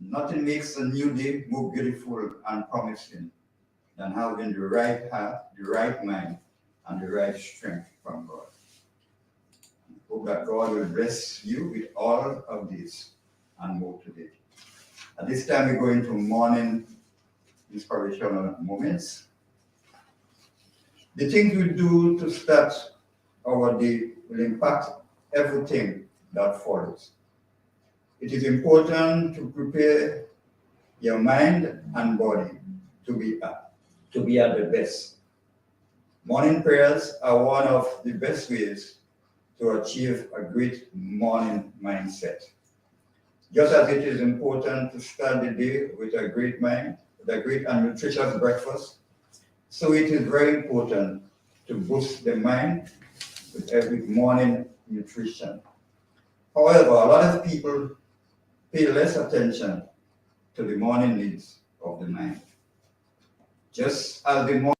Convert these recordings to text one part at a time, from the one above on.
Nothing makes a new day more beautiful and promising than having the right heart, the right mind, and the right strength from God. Hope that God will bless you with all of this and more today. At this time, we go into morning inspirational moments. The things we do to start our day will impact everything that follows. It is important to prepare your mind and body to be at the best. Morning prayers are one of the best ways to achieve a great morning mindset. Just as it is important to start the day with a great mind, with a great and nutritious breakfast, so it is very important to boost the mind with every morning nutrition. However, a lot of people pay less attention to the morning needs of the mind. Just as the morning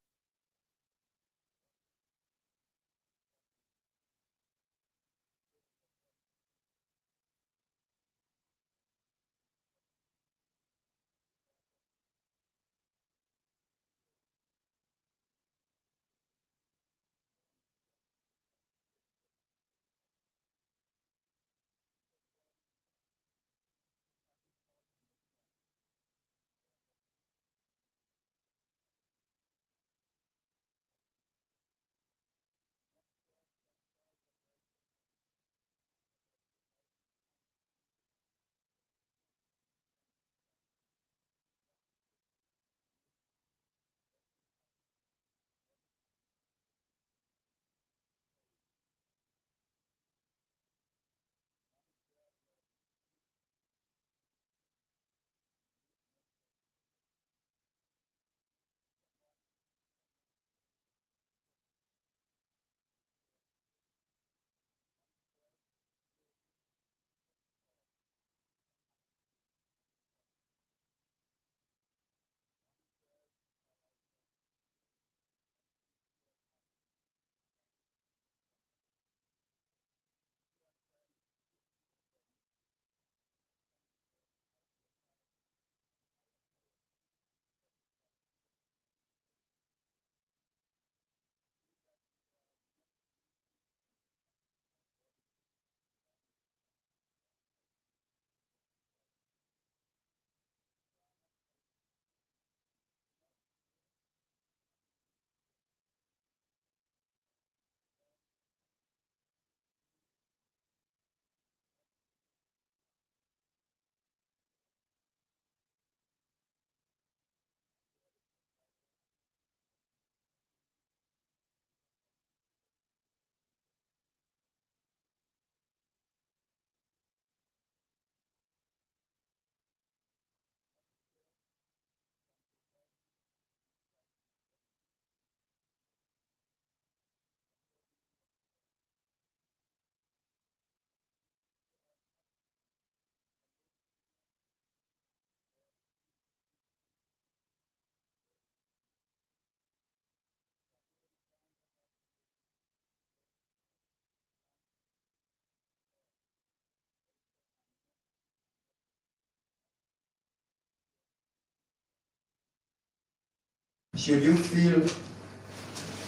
should you feel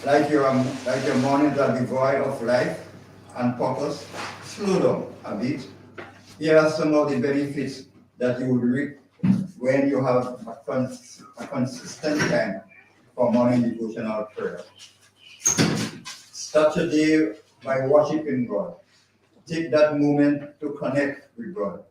like your mornings are devoid of life and purpose, slow down a bit. Here are some of the benefits that you will reap when you have a consistent time for morning devotional prayer. Start your day by worshiping God. Take that moment to connect with God.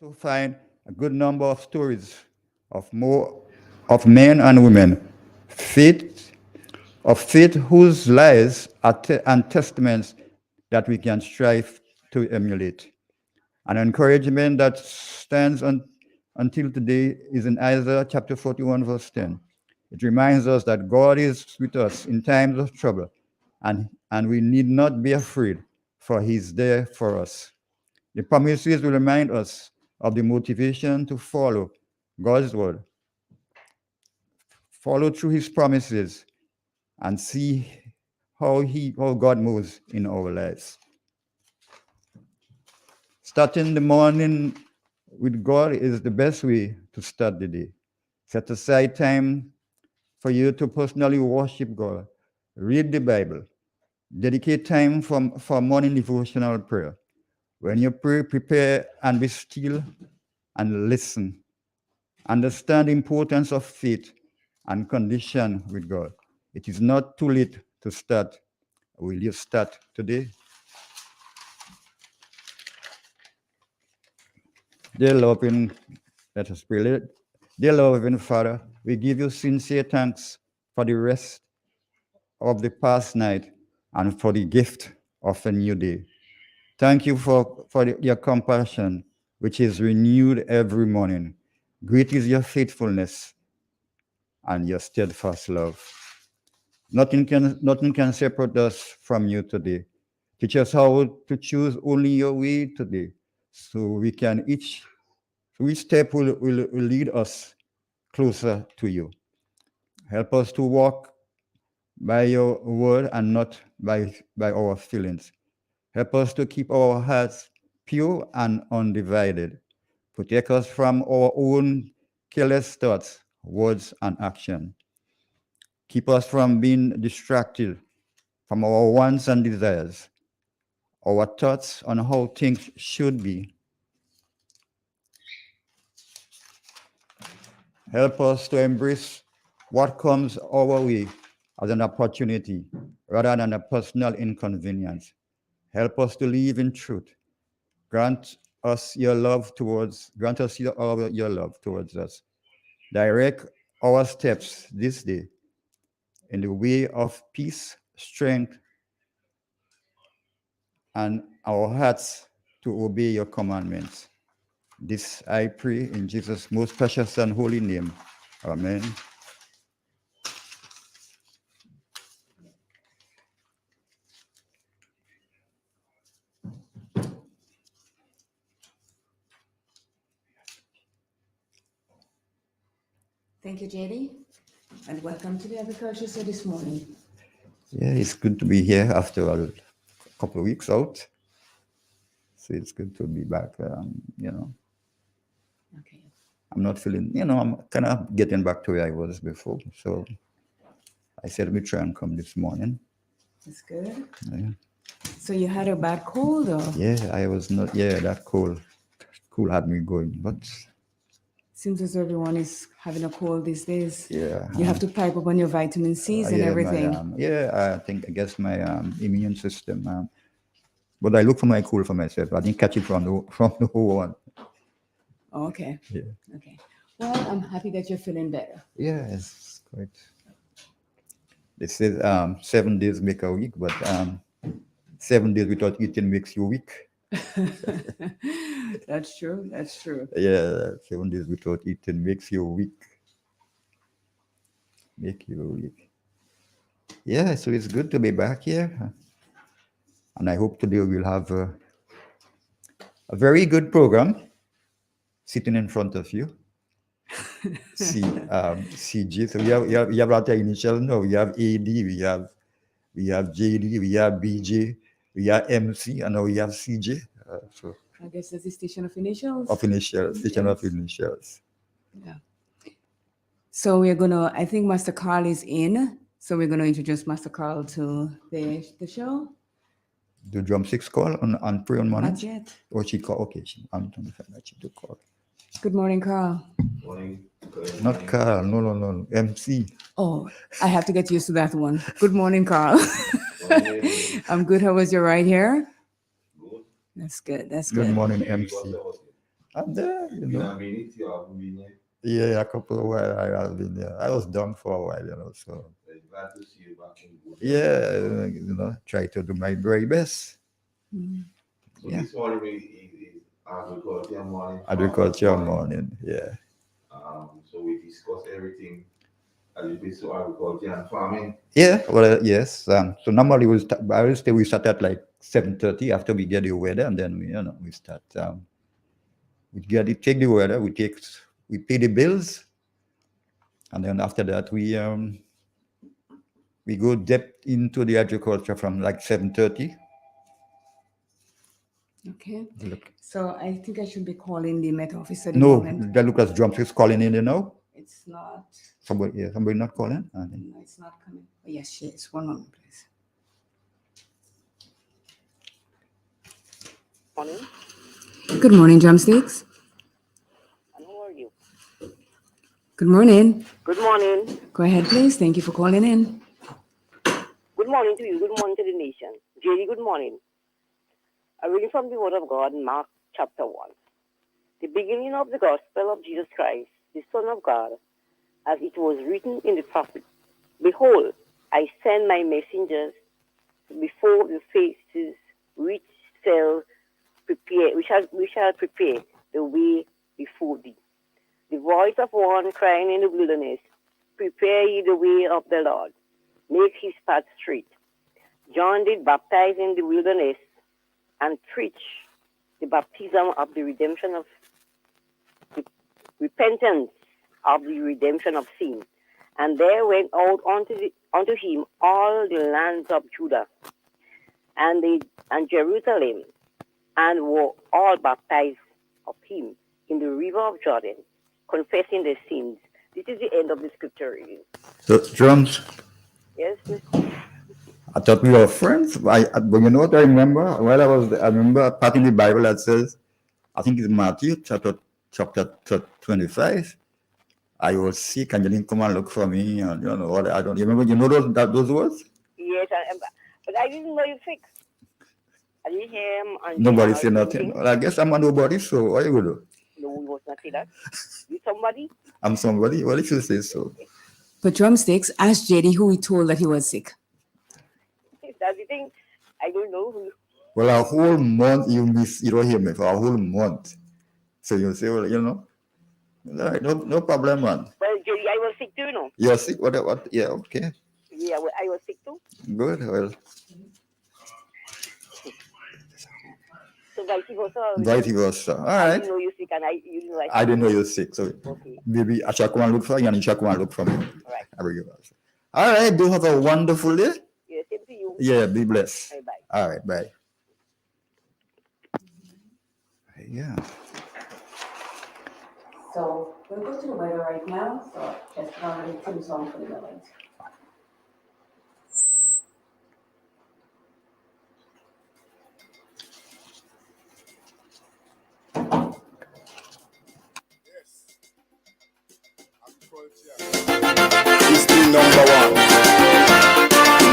To find a good number of stories of men and women, faith faith whose lives are and testaments that we can strive to emulate. An encouragement that stands until today is in Isaiah chapter 41, verse 10. It reminds us that God is with us in times of trouble, and we need not be afraid, for He's there for us. The promises will remind us of the motivation to follow God's word, follow through His promises, and see how God moves in our lives. Starting the morning with God is the best way to start the day. Set aside time for you to personally worship God, read the Bible, dedicate time for morning devotional prayer. When you pray, prepare and be still and listen. Understand the importance of faith and condition with God. It is not too late to start. Will you start today? Dear loving, let us pray. Dear loving Father, we give you sincere thanks for the rest of the past night and for the gift of a new day. Thank you for your compassion, which is renewed every morning. Great is your faithfulness and your steadfast love. Nothing can separate us from you today. Teach us how to choose only your way today, so we can each step will lead us closer to you. Help us to walk by your word and not by our feelings. Help us to keep our hearts pure and undivided. Protect us from our own careless thoughts, words, and action. Keep us from being distracted from our wants and desires, our thoughts on how things should be. Help us to embrace what comes our way as an opportunity rather than a personal inconvenience. Help us to live in truth. Grant us your love your love towards us. Direct our steps this day in the way of peace, strength, and our hearts to obey your commandments. This I pray in Jesus' most precious and holy name. Amen. Thank you, JD, and welcome to the Agriculture Show this morning. Yeah, it's good to be here after a couple of weeks out. So it's good to be back, Okay. I'm not feeling, I'm kind of getting back to where I was before. So I said, let me try and come this morning. That's good. Yeah. So you had a bad cold, or? Yeah, I was not, that cold had me going, but. Seems as though everyone is having a cold these days. Yeah. You have to pipe up on your vitamin C's and everything. I guess my immune system, but I look for my cold for myself. I didn't catch it from the whole one. Oh, okay. Yeah. Okay. Well, I'm happy that you're feeling better. Yeah, it's quite. They say 7 days make a week, but 7 days without eating makes you weak. That's true. That's true. Yeah, 7 days without eating makes you weak. Yeah, so it's good to be back here. And I hope today we'll have a very good program sitting in front of you. CG. So we have our initial. No, we have AD, we have JD, we have BJ, we have MC, and now we have CJ. So I guess that's the station of initials. Station of initials. Yeah. So I think Master Carl is in. So we're going to introduce Master Carl to the show. The drumsticks call on pray on morning? Not yet. Or she call? Okay, I'm trying to find that she took call. Good morning, Carl. Morning. Not Carl, no. MC. Oh, I have to get used to that one. Good morning, Carl. I'm good. How was your ride here? Good. That's good. Good morning, MC. I'm there, you You know. have been it, you haven't been here. Yeah, a couple of while I have been there. I was down for a while, you know. So I'm glad to see you back in good health. yeah, try to do my very best. Mm. So Yeah. this morning is agriculture morning, farmers Agriculture morning. morning. Yeah. So we discuss everything as it is to agriculture and farming. Yeah. Well, yes. So normally I will say we start at like 7:30 after we get the weather, and then we start. We get it, take the weather, we pay the bills, and then after that we go depth into the agriculture from like 7:30. Okay. Look, So I think I should be calling the Met office at the no, moment. the Lucas Drumsticks calling in, It's not. Somebody not calling. No, it's not coming. Oh, yes, she is. One moment, please. Morning, Good morning, Drumsticks. and how are you? Good morning. Good morning. Go ahead, please. Thank you for calling in. Good morning to you. Good morning to the nation. JD, good morning. A reading from the Word of God, Mark chapter 1. The beginning of the gospel of Jesus Christ, the Son of God, as it was written in the prophet. Behold, I send my messengers before your faces, which shall prepare the way before thee. The voice of one crying in the wilderness, prepare ye the way of the Lord, make his path straight. John did baptize in the wilderness and preach the baptism of the redemption of the repentance of the redemption of sin. And there went out unto him all the lands of Judah and Jerusalem, and were all baptized of him in the river of Jordan, confessing their sins. This is the end of the scripture reading. So drums. Yes, I thought we were friends. But you know what I remember? I remember a part in the Bible that says, I think it's Matthew chapter 25. I was sick and you didn't come and look for me, and you know what? I don't. You remember? You know those words? yes, but I didn't know you sick. I didn't hear him and Nobody or say nothing. anything. Well, I guess I'm a nobody. So what you gonna do? No, he was not say that. You somebody? I'm somebody. What if you say so? But Drumsticks asked JD who he told that he was sick. That's the thing. I don't know who. Well, a whole month you don't hear me for a whole month. So you say, well, all right, no problem, man. Well, Jerry, I was sick too, no? You're sick? What? Yeah, okay. Yeah, well, I was sick too. Good. Well, So vice versa. vice versa. All I right. didn't know you sick, and you didn't like. I didn't know you were sick, so Okay, maybe I shall come and look for you, and you shall come and look for me. all right. I bring you back. All right. Do have a wonderful day. Yeah, same to you. Yeah. Be blessed. Bye bye. All right. Bye. Yeah. So we'll go to the weather right now. So just normally 2 songs for the moment. It's the number one.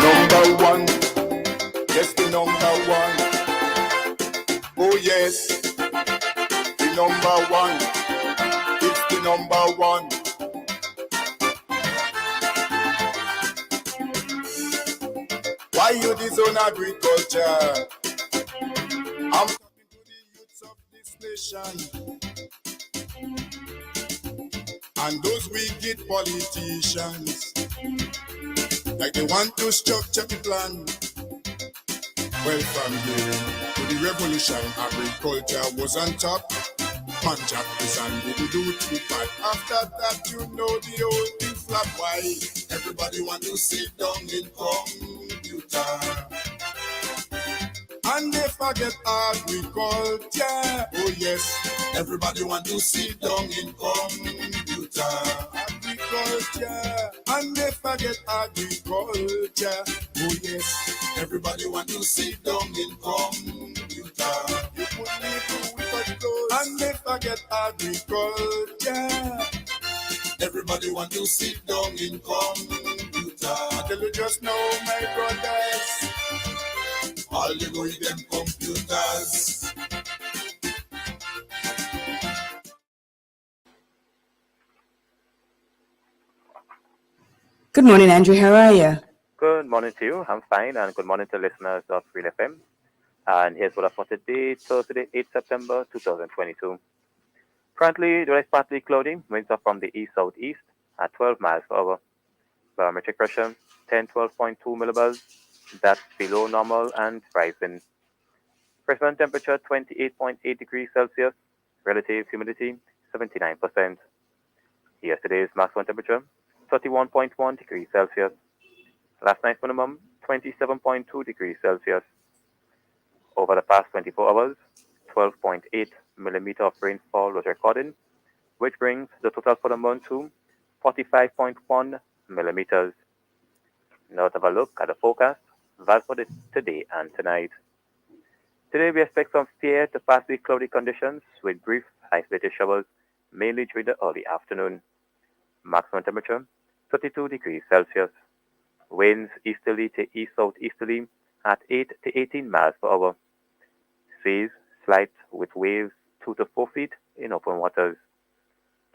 Number one. Yes, the number one. Oh, yes. The number one. It's the number one. Why you disown agriculture? I'm talking to the youths of this nation. And those wicked politicians, like they want to structure the plan. Well, from here to the revolution, agriculture was on top. Man, Jackson didn't do too bad. After that, you know the whole thing flap. Why? Everybody want to sit down in computer. And they forget agriculture. Oh yes, everybody want to sit down in computer. Agriculture, and they forget agriculture. Oh yes, everybody want to sit down in computer. You put me through with a clothes, and they forget agriculture. Everybody want to sit down in computer. I tell you just now, my brothers. All you go with them computers. Good morning, Andrew. How are you? Good morning to you. I'm fine, and good morning to listeners of Real FM. And here's what I for today, Thursday, 8 September 2022. Currently, there is partly cloudy, winds are from the east-southeast at 12 miles per hour. Barometric pressure 1012.2 millibars. That's below normal and rising. Present temperature 28.8 degrees Celsius. Relative humidity 79%. Yesterday's maximum temperature 31.1 degrees Celsius. Last night's minimum 27.2 degrees Celsius. Over the past 24 hours, 12.8 millimeter of rainfall was recorded, which brings the total for the month to 45.1 millimeters. Now let's have a look at the forecast value for today and tonight. Today we expect some fair to partly cloudy conditions with brief isolated showers, mainly during the early afternoon. Maximum temperature 32 degrees Celsius. Winds easterly to east-southeasterly at 8 to 18 miles per hour. Seas slight with waves 2 to 4 feet in open waters.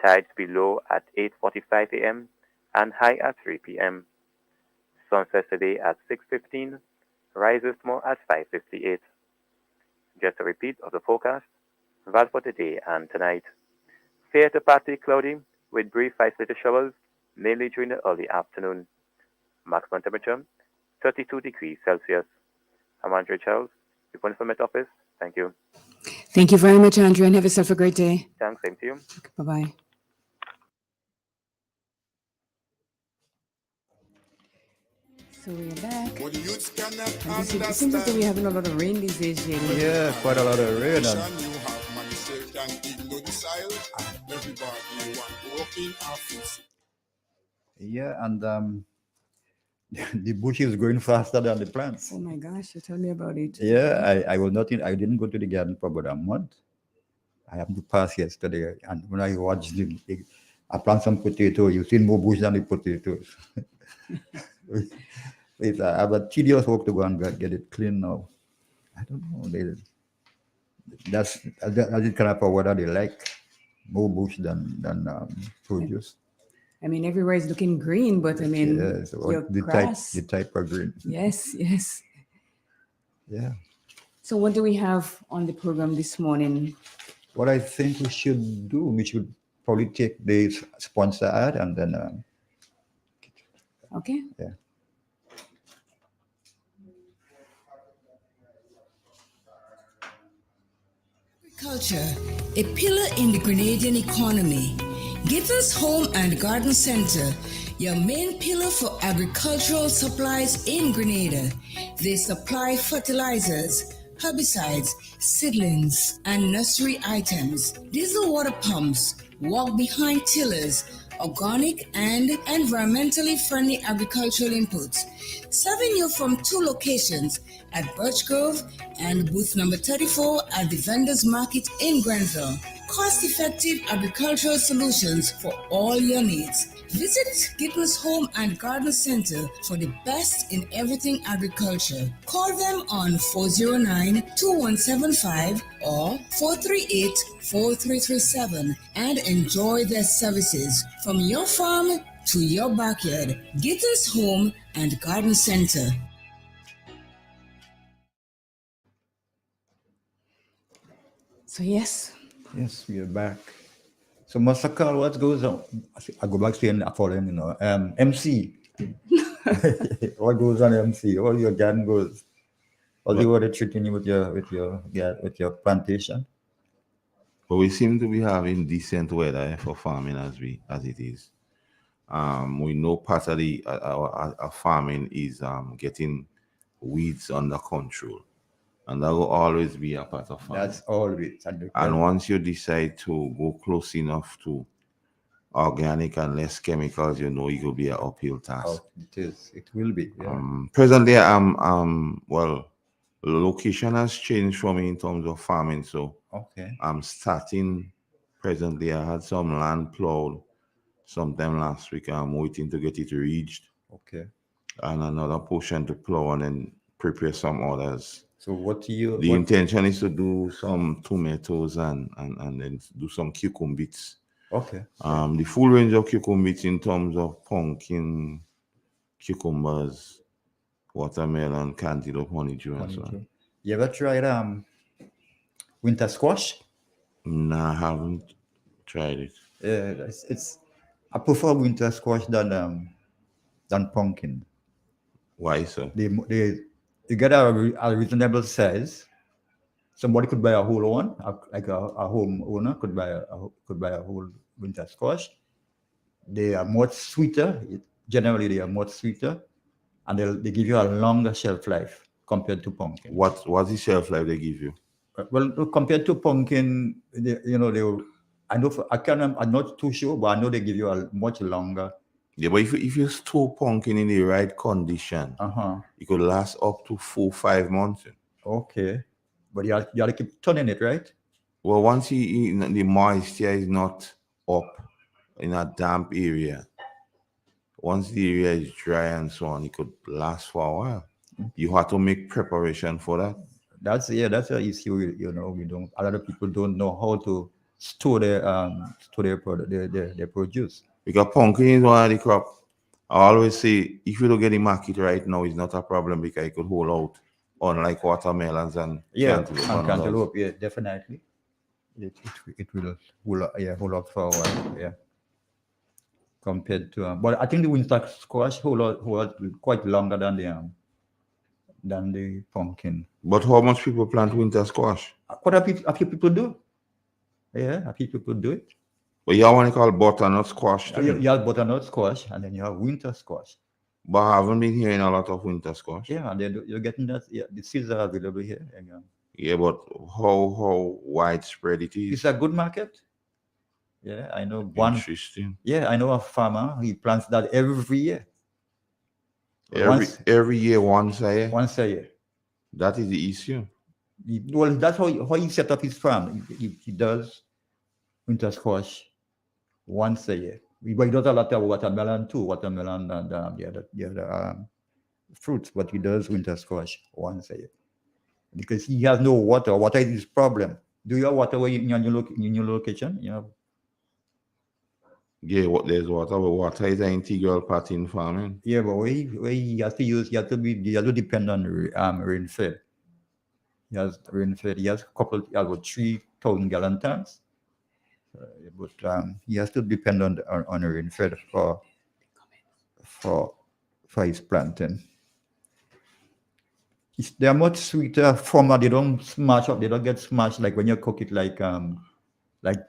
Tides below at 8:45 a.m. and high at 3 p.m. Sunset today at 6:15, rises tomorrow at 5:58. Just a repeat of the forecast, value for today and tonight. Fair to partly cloudy with brief isolated showers, mainly during the early afternoon. Maximum temperature 32 degrees Celsius. I'm Andrew Charles, reporting from Met Office. Thank you. Thank you very much, Andrew, and have yourself a great day. Thanks, same to you. Bye-bye. So we're back. What the youths cannot And it seems as though we're having a lot of rain these days, JD. Yeah, quite a lot of rain. You have managed and ignore the style. Everybody want to walk in office. Yeah, and the bush is growing faster than the plants. Oh my gosh, you tell me about it. Yeah, I was not in, I didn't go to the garden for about a month. I happened to pass yesterday, and when I watched I plant some potato, you see more bush than the potatoes. I have a tedious work to go and get it clean now. I don't know. That's it kind of a weather they like. More bush than produce. I mean, everywhere is looking green, but I mean, Yeah, so your grass. the type of green. Yes, yes. Yeah. So what do we have on the program this morning? What I think we should do, we should probably take the sponsor ad and then. Okay. Yeah. Agriculture, a pillar in the Grenadian economy. Gittins Home and Garden Center, your main pillar for agricultural supplies in Grenada. They supply fertilizers, herbicides, seedlings, and nursery items, diesel water pumps, walk-behind tillers, organic and environmentally friendly agricultural inputs. Serving you from 2 locations at Birch Grove and booth number 34 at the Vendors Market in Grenville. Cost-effective agricultural solutions for all your needs. Visit Gittins Home and Garden Center for the best in everything agriculture. Call them on 409-2175 or 438-4337 and enjoy their services from your farm to your backyard. Gittins Home and Garden Center. So yes. Yes, we are back. So, Master Carl, what goes on? I go back to him, I follow him, MC. What goes on, MC? All your garden goes. All the other treating you with your plantation. But we seem to be having decent weather for farming as it is. We know part of our farming is getting weeds under control, and that will always be a part of farming. That's always. And once you decide to go close enough to organic and less chemicals, it will be an uphill task. Oh, it is. It will be. Yeah. Presently, well, the location has changed for me in terms of farming, so Okay. I'm starting presently. I had some land plowed sometime last week. I'm waiting to get it reached, Okay. and another portion to plow and then prepare some others. So what you? The intention is to do some tomatoes and then do some cucumbers. Okay. The full range of cucumbers in terms of pumpkin, cucumbers, watermelon, cantaloupe, honeydew, and so on. Honeydew. You ever tried winter squash? No, I haven't tried it. Yeah, it's I prefer winter squash than pumpkin. Why so? You get a reasonable size. Somebody could buy a whole one, like a home owner could buy a whole winter squash. They are much sweeter. Generally, they are much sweeter, and they give you a longer shelf life compared to pumpkin. What's the shelf life they give you? Well, compared to pumpkin, I know I'm not too sure, but I know they give you a much longer. Yeah, but if you store pumpkin in the right condition, it could last up to 4-5 months. Okay, but you have to keep turning it, right? Well, once the moisture is not up in a damp area, once the area is dry and so on, it could last for a while. You have to make preparation for that. That's an issue. A lot of people don't know how to store their product, their produce. Because pumpkin is one of the crop. I always say, if you don't get the market right now, it's not a problem because it could hold out, unlike watermelons and cantaloupe. Yeah, definitely. It will hold out for a while. Yeah. Compared to, but I think the winter squash hold out quite longer than the pumpkin. But how much people plant winter squash? Quite a few people do. Yeah, a few people do it. But you have one called butternut squash. You have butternut squash, and then you have winter squash. But I haven't been hearing a lot of winter squash. Yeah, and then you're getting that. Yeah, the seeds are available here. Yeah, but how widespread it is? It's a good market. Yeah, I know one. Interesting. Yeah, I know a farmer. He plants that every year. Every year, once a year. Once a year. That is the issue. Well, that's how he set up his farm. He does winter squash once a year. He does a lot of watermelon too. Watermelon and the other fruits, but he does winter squash once a year because he has no water. Water is his problem. Do you have water in your location? Yeah, there's water, but water is an integral part in farming. Yeah, but where he has to depend on rainfed. He has rainfed. He has about 3,000 gallon tanks, but he has to depend on rainfed for his planting. They are much sweeter format. They don't smash up. They don't get smashed like when you cook it like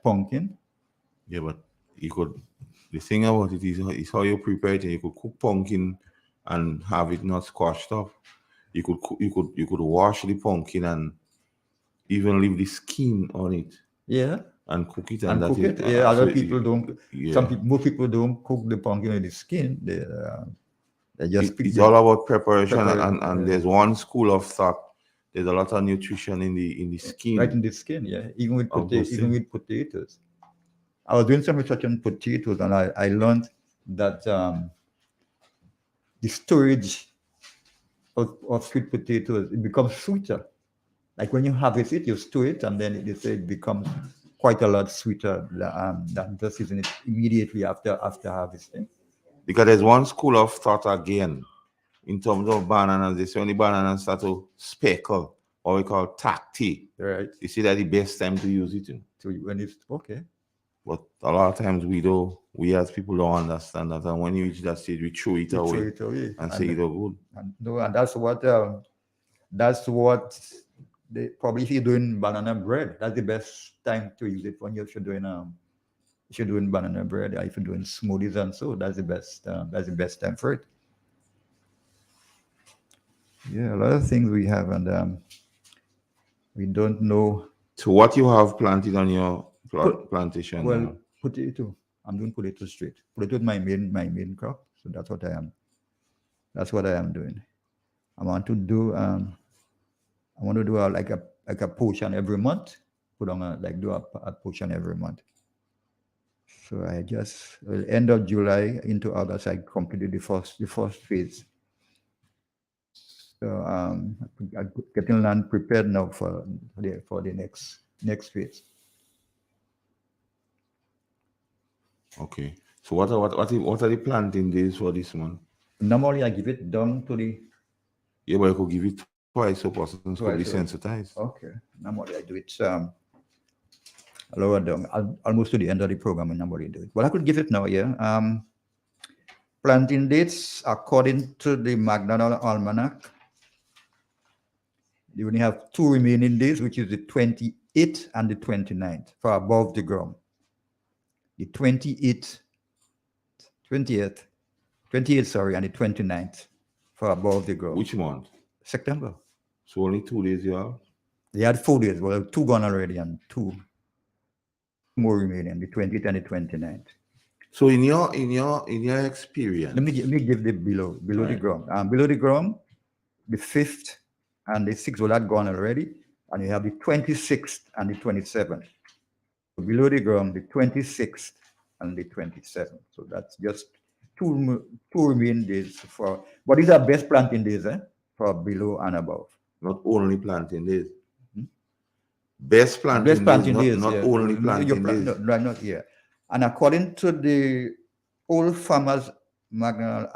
pumpkin. Yeah, but the thing about it is how you prepare it. You could cook pumpkin and have it not squashed up. You could wash the pumpkin and even leave the skin on it. Yeah. And cook it and cook it. Yeah, other people don't. Yeah. Most people don't cook the pumpkin with the skin. They just it's all about preparation. And there's one school of thought. There's a lot of nutrition in the skin. Right in the skin, yeah. Even with potatoes. I was doing some research on potatoes, and I learned that the storage of sweet potatoes, it becomes sweeter. Like when you harvest it, you store it, and then they say it becomes quite a lot sweeter than just using it immediately after harvesting. Because there's one school of thought again in terms of bananas. They say when the bananas start to speckle, or we call tacty. Right. You see that the best time to use it. So when it's okay. But a lot of times we as people don't understand that, and when you reach that stage, we throw it away and say it's good. And that's what they probably, if you're doing banana bread, that's the best time to use it when you're doing banana bread. If you're doing smoothies and so, that's the best time for it. Yeah, a lot of things we have, and we don't know. So what you have planted on your plantation? Well, potato. I'm doing potato straight. Potato is my main crop. So that's what I am. That's what I am doing. I want to do like a portion every month. Do a portion every month. So I just end of July into August, I completed the first phase. So I'm getting land prepared now for the next phase. Okay. So what are the planting days for this month? Normally, I give it down to the Yeah, but you could give it twice so persons could be Twice, so- sensitized. Okay. Normally, I do it lower down, almost to the end of the program. I normally do it. Well, I could give it now. Yeah. Planting dates according to the McDonald Almanac. You only have 2 remaining days, which is the 28th and the 29th for above the ground. The 28th, and the 29th for above the ground. Which month? September. So only 2 days you have? They had 4 days. Well, 2 gone already and 2 more remaining, the 20th and the 29th. So in your experience, Let me give the below the Right. ground. Below the ground, the 5th and the 6th will have gone already, and you have the 26th and the 27th. Below the ground, the 26th and the 27th. So that's just two remaining days but these are best planting days, for below and above. not only planting days. Hmm? Best planting Best planting days, days, not yeah. only planting days. No, not here. And according to the Old Farmers Almanac,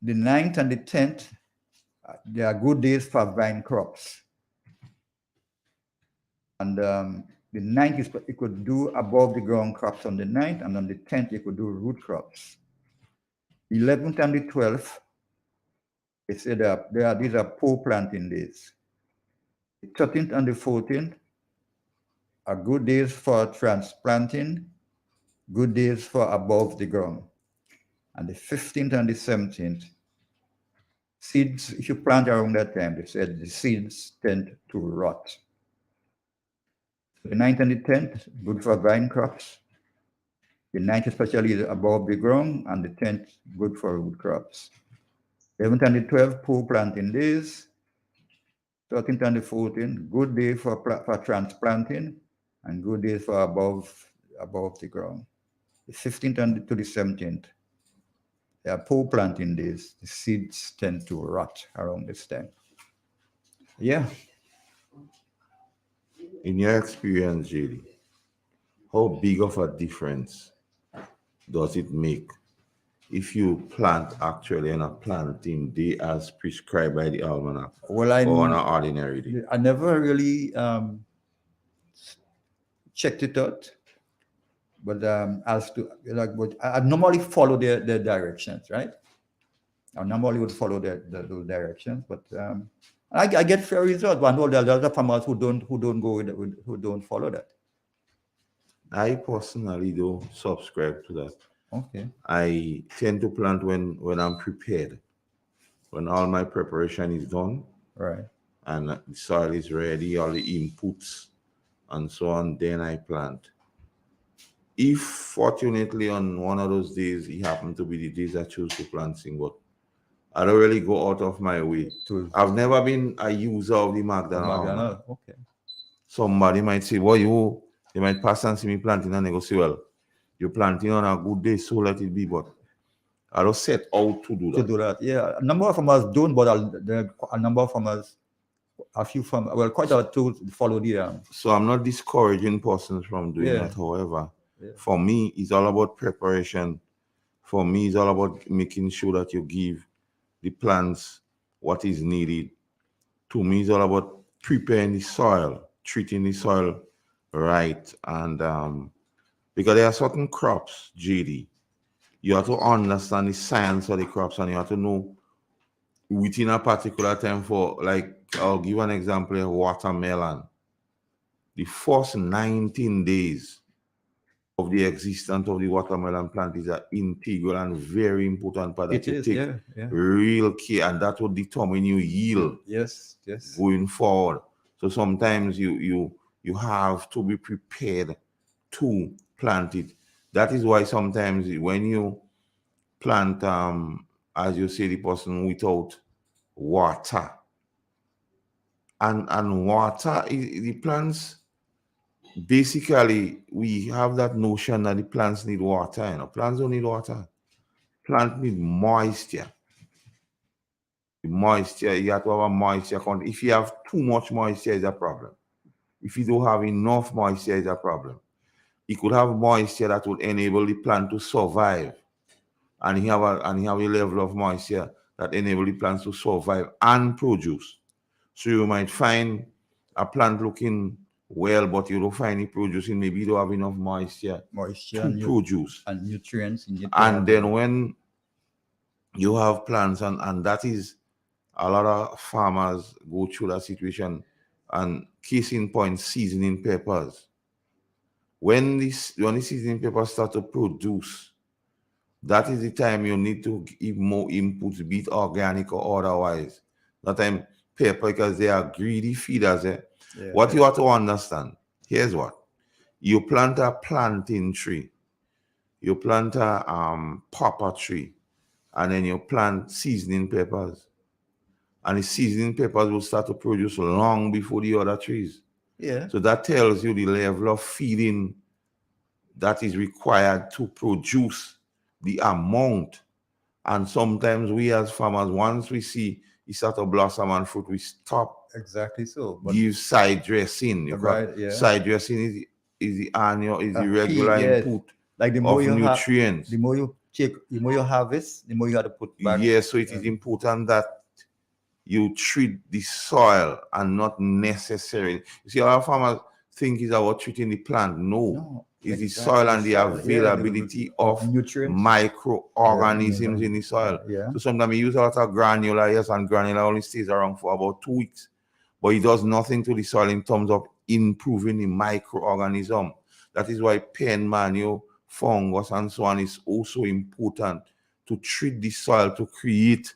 the 9th and the 10th, they are good days for vine crops. And the 9th is you could do above the ground crops on the 9th, and on the 10th you could do root crops. 11th and the 12th, they say these are poor planting days. The 13th and the 14th are good days for transplanting, good days for above the ground. And the 15th and the 17th, seeds, if you plant around that time, they said the seeds tend to rot. The 9th and the 10th, good for vine crops. The 9th especially is above the ground, and the 10th, good for root crops. 11th and the 12th, poor planting days. 13th and the 14th, good day for transplanting, and good days for above the ground. The 15th and to the 17th, they are poor planting days. The seeds tend to rot around this time. Yeah. In your experience, JD, how big of a difference does it make if you plant actually on a planting day as prescribed by the almanac, Well, or on an ordinary day? I never really checked it out, but as to but I normally follow their directions, right? I normally would follow those directions, but I get fair results. But I know there are other farmers who don't go with who don't follow that. I personally don't subscribe to that. Okay. I tend to plant when I'm prepared, when all my preparation is done, Right. and the soil is ready, all the inputs and so on, then I plant. If fortunately on one of those days it happened to be the days I choose to plant single, I don't really go out of my way. I've never been a user of the McDonald. Okay. Somebody might say, well, they might pass and see me planting, and they go say, well, you're planting on a good day, so let it be. But I don't set out to do that. Yeah. A number of farmers don't, but a number of farmers, a few farmers, well, quite a few follow the. So I'm not discouraging persons from doing that. However, for me, it's all about preparation. For me, it's all about making sure that you give the plants what is needed. To me, it's all about preparing the soil, treating the soil right, and because there are certain crops, JD, you have to understand the science of the crops, and you have to know within a particular time. For, like, I'll give an example of watermelon. The first 19 days of the existence of the watermelon plant is an integral and very important part that you take real care, and that will determine your yield. Yes. Going forward. So sometimes you have to be prepared to plant it. That is why sometimes when you plant, as you say, the person without water, and water, the plants, basically, we have that notion that the plants need water. Plants don't need water. Plants need moisture. Moisture, you have to have a moisture content. If you have too much moisture, it's a problem. If you don't have enough moisture, it's a problem. You could have moisture that would enable the plant to survive. and he have a level of moisture that enable the plants to survive and produce. So you might find a plant looking well, but you don't find it producing. Maybe you don't have enough moisture to produce. And nutrients. And then when you have plants, and that is a lot of farmers go through that situation. And case in point, seasoning peppers. When the seasoning peppers start to produce, that is the time you need to give more inputs, be it organic or otherwise. That time pepper, because they are greedy feeders. What you have to understand, here's what. You plant a plantain tree, you plant a pepper tree, and then you plant seasoning peppers. And the seasoning peppers will start to produce long before the other trees. Yeah. So that tells you the level of feeding that is required to produce the amount. And sometimes we as farmers, once we see it start to blossom and fruit, we stop. Exactly so. But Give side dressing. right, yeah. Side dressing is the annual, is the regular yes. input Like the more of you nutrients. the more you take, the more you harvest, the more you have to put back. Yes, so it is important that you treat the soil and not necessarily. You see, our farmers think it's about treating the plant. No, it's the soil and the availability of nutrients, microorganisms in the soil. Yeah. So sometimes we use a lot of granular, yes, and granular only stays around for about 2 weeks, but it does nothing to the soil in terms of improving the microorganism. That is why pen manure, fungus, and so on is also important to treat the soil to create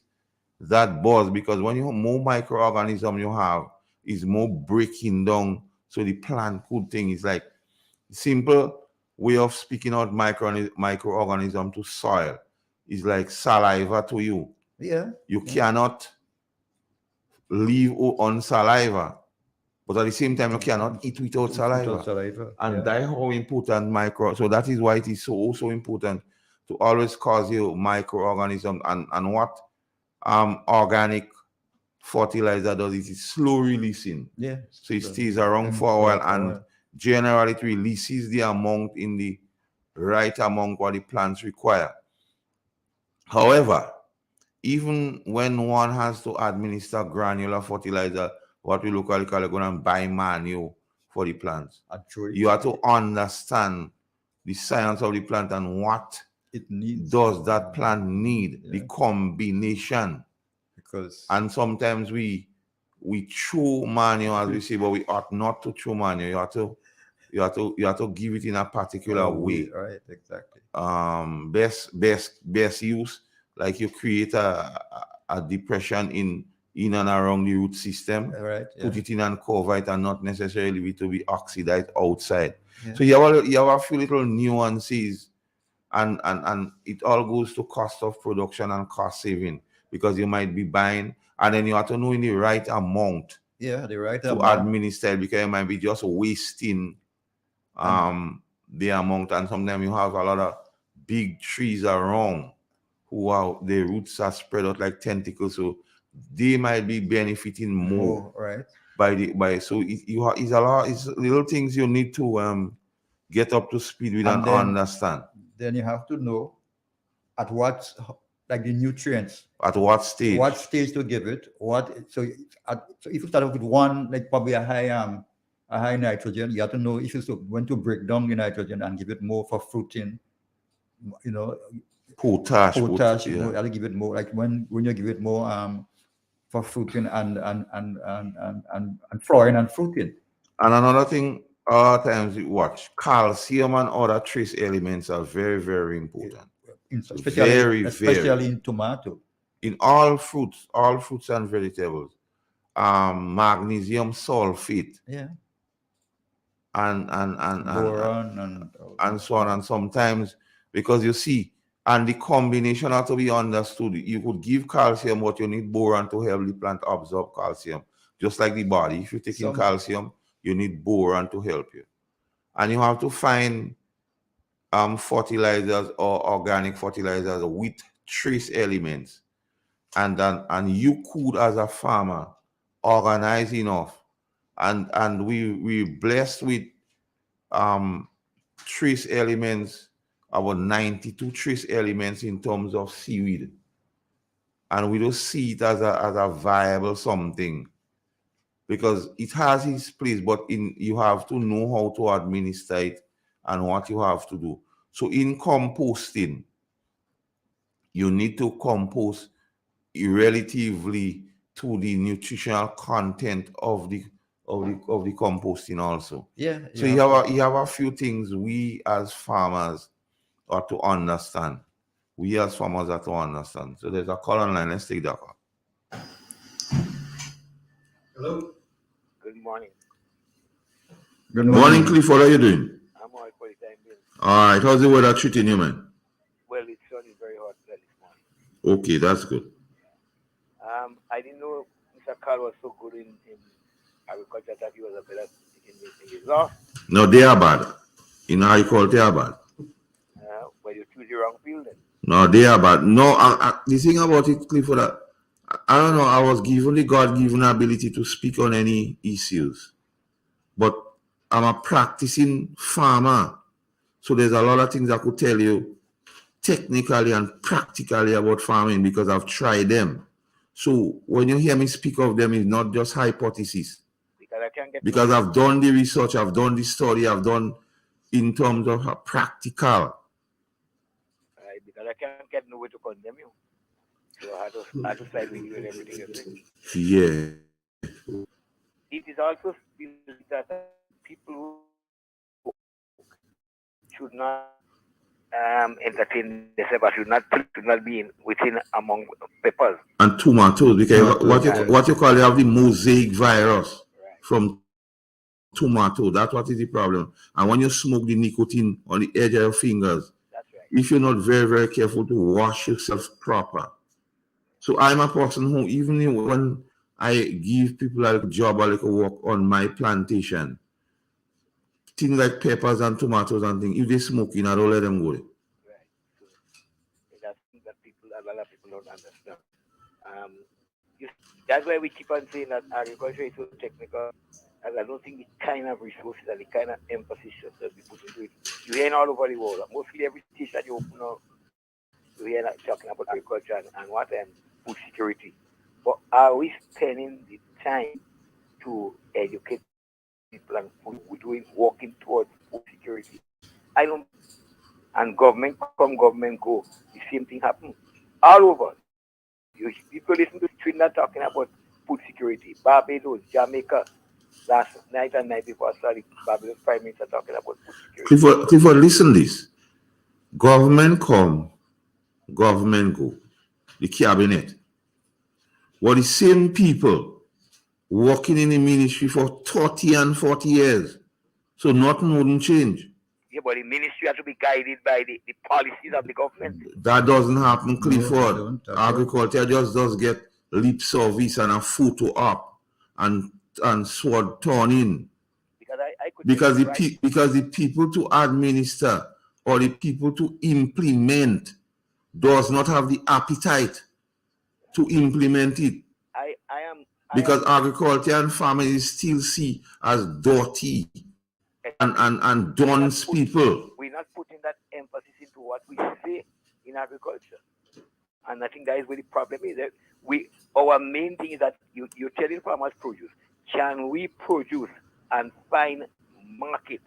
that buzz, because when you have more microorganism you have, is more breaking down. So the plant good thing is like simple way of speaking out microorganism to soil is like saliva to you. Yeah. You cannot live on saliva, but at the same time you cannot eat without saliva. And that's how important so that is why it is so important to always cause you microorganism. And what organic fertilizer does it is slow releasing. Yeah. So it stays around for a while, and generally it releases the amount in the right amount what the plants require. However, even when one has to administer granular fertilizer, what we locally call going and buy manure for the plants, you have to understand the science of the plant and what it needs. Does that plant need, the combination. And sometimes we chew manure, as we say, but we ought not to chew manure. You have to give it in a particular way. Right, exactly. Best use, like you create a depression in and around the root system. Right. Yeah. Put it in and cover it, and not necessarily to be oxidized outside. Yeah. So you have a few little nuances, and it all goes to cost of production and cost saving, because you might be buying, and then you have to know in the right amount. Yeah, the right to amount. administer, because you might be just wasting the amount. And sometimes you have a lot of big trees around their roots are spread out like tentacles, so they might be benefiting more. Right. So it's little things you need to get up to speed with and understand. Then you have to know at what, like the nutrients. At what stage? What stage to give it? So if you start off with one, like probably a high nitrogen, you have to know when to break down the nitrogen and give it more for fruiting. You know, potash. You have to give it more. Like when you give it more for fruiting and flowering and fruiting. And another thing, other times you watch, calcium and other trace elements are very, very important. Especially in tomato. In all fruits and vegetables. Magnesium sulfate. Yeah. And boron and so on. And sometimes, because you see, and the combination has to be understood. You could give calcium, but you need boron to help the plant absorb calcium. Just like the body. If you're taking calcium, you need boron to help you. And you have to find fertilizers or organic fertilizers with trace elements. And you could, as a farmer, organize enough. And we're blessed with trace elements about 92 trace elements in terms of seaweed. And we don't see it as a viable something, because it has its place, but you have to know how to administer it and what you have to do. So in composting, you need to compost relatively to the nutritional content of the composting also. Yeah. So you have a few things we as farmers are to understand. We as farmers are to understand. So there's a call online. Let's take that call. Hello. Good morning. Good Morning, Cliff. What are you doing? I'm all right for the time being. All right. How's the weather treating you, man? Well, the sun is very hot this morning. Okay, that's good. I didn't know Mr. Carl was so good in agriculture that he was a better in his law. No, they are bad. In agriculture, they are bad. Well, you choose the wrong field then. No, they are bad. No, the thing about it, Clifford, I don't know. I was given the God-given ability to speak on any issues, but I'm a practicing farmer, so there's a lot of things I could tell you technically and practically about farming because I've tried them. So when you hear me speak of them, it's not just hypothesis. Because I've done the research, I've done the study, I've done in terms of practical. Right, because I can't get nowhere to condemn you. So I had to side with you and everything you're saying. Yeah. It is also that people who should not entertain themselves, should not be within among peppers. And tomatoes, because what you call you have the mosaic virus from tomato. That's what is the problem. And when you smoke the nicotine on the edge of your fingers, that's right. If you're not very, very careful to wash yourself proper. So I'm a person who, even when I give people a job or like a work on my plantation, things like peppers and tomatoes and things, if they smoking, I don't let them go. Right. So that's that a lot of people don't understand. That's why we keep on saying that agriculture is so technical, and I don't think the kind of resources and the kind of emphasis that we put into it. You're hearing all over the world. Mostly every station you open up, you hear talking about agriculture and what and food security. But are we spending the time to educate people and working towards food security? I don't. And government come, government go. The same thing happen all over. People listen to Trinidad talking about food security. Barbados, Jamaica, last night and night before I started, Barbados Prime Minister talking about food security. Clifford, listen this. Government come, government go. The cabinet. What the same people working in the ministry for 30 and 40 years. So nothing wouldn't change. Yeah, but the ministry has to be guided by the policies of the government. That doesn't happen, Clifford. Agriculture just does get lip service and a photo up and sword torn in. Because the people to administer or the people to implement does not have the appetite to implement it. Because agriculture and farming is still seen as dirty and dunce people. We're not putting that emphasis into what we say in agriculture. And I think that is where the problem is. That our main thing is that you're telling farmers produce. Can we produce and find market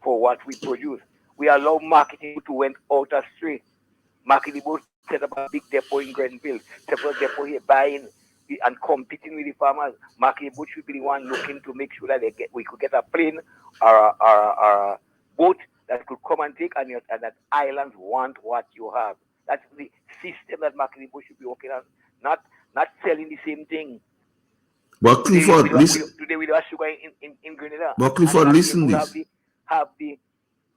for what we produce? We allow marketing to went out astray. Marketing both set up a big depot in Grenville, set up a depot here buying and competing with the farmers. Marketing both should be the one looking to make sure that we could get a plane or a boat that could come and take and that islands want what you have. That's the system that marketing both should be working on, not selling the same thing. But Clifford, listen. Today we do have sugar in Grenada. But Clifford, listen this. Have the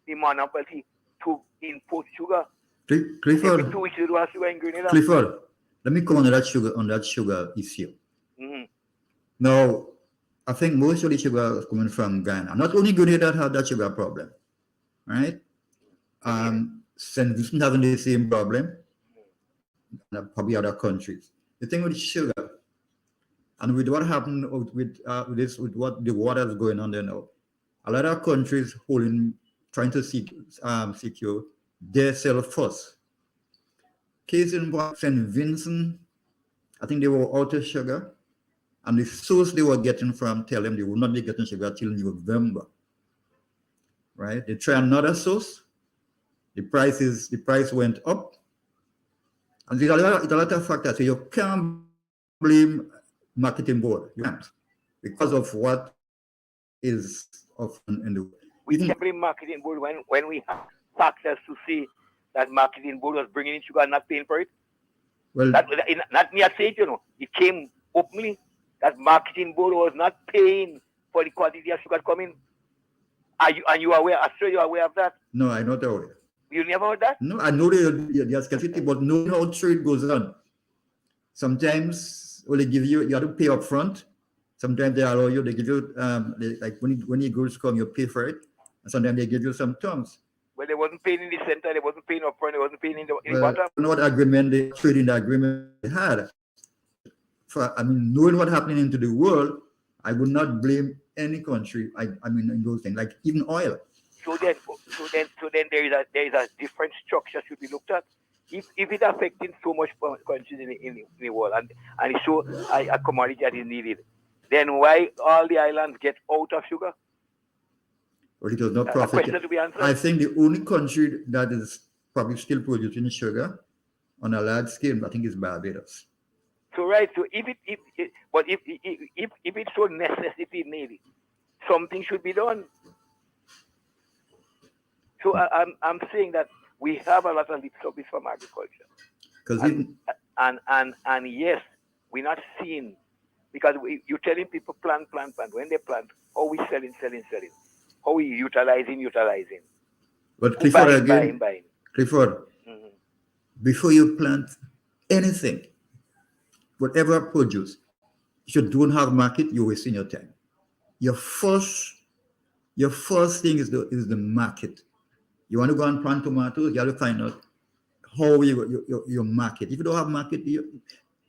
monopoly to import sugar. Clifford, Every 2 weeks we do have sugar in Grenada. Clifford, let me come on that sugar issue. Mm-hmm. Now, I think most of the sugar is coming from Ghana. Not only Grenada have that sugar problem, right? St. Vincent having the same problem, and probably other countries. The thing with sugar, and with what happened with what the water is going on there now, a lot of countries trying to secure they sell first. Case in point, St. Vincent, I think they were out of sugar, and the source they were getting from tell them they would not be getting sugar till November. Right? They try another source, the price went up, and there's a lot of factors. So you can't blame marketing board. You can't, because of what is often in the. We can't blame marketing board when we have factors to see that marketing board was bringing in sugar and not paying for it. Well, not me, I say it, it came openly that marketing board was not paying for the quantity of sugar coming. And you are aware? I'm sure you are aware of that. No, I'm not aware. You never heard that? No, I know the scarcity, but knowing how trade goes on. Sometimes they give you have to pay up front. Sometimes they allow you, they give you like when your goods come, you pay for it. And sometimes they give you some terms. Well, they wasn't paying in the center, they wasn't paying up front, they wasn't paying in the bottom. I don't know what agreement they trading the agreement they had. Knowing what happening into the world, I would not blame any country. In those things, like even oil. So then there is a different structure should be looked at. If it affecting so much countries in the world and it's so a commodity that is needed, then why all the islands get out of sugar? Well, it was not profit. I think the only country that is probably still producing sugar on a large scale, I think, is Barbados. So right, so if it's so necessity needed, something should be done. So I'm saying that we have a lot of lip service from agriculture. And yes, we're not seeing, because you're telling people plant. When they plant, how we selling. How we utilizing. But Clifford buying. Clifford, before you plant anything, whatever produce, if you don't have market, you're wasting your time. Your first thing is the market. You want to go and plant tomatoes, you have to find out how your market. If you don't have market,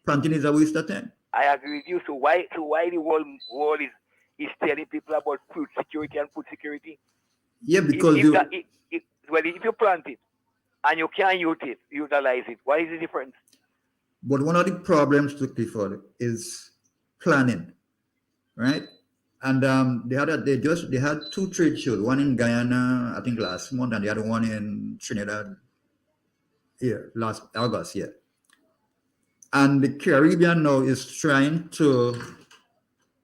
planting is a waste of time. I agree with you. So why the world is telling people about food security and food security? Yeah, because if you plant it and you can't utilize it, what is the difference? But one of the problems to Clifford is planning, right? And they had two trade shows, one in Guyana, I think last month, and the other one in Trinidad last August, yeah. And the Caribbean now is trying to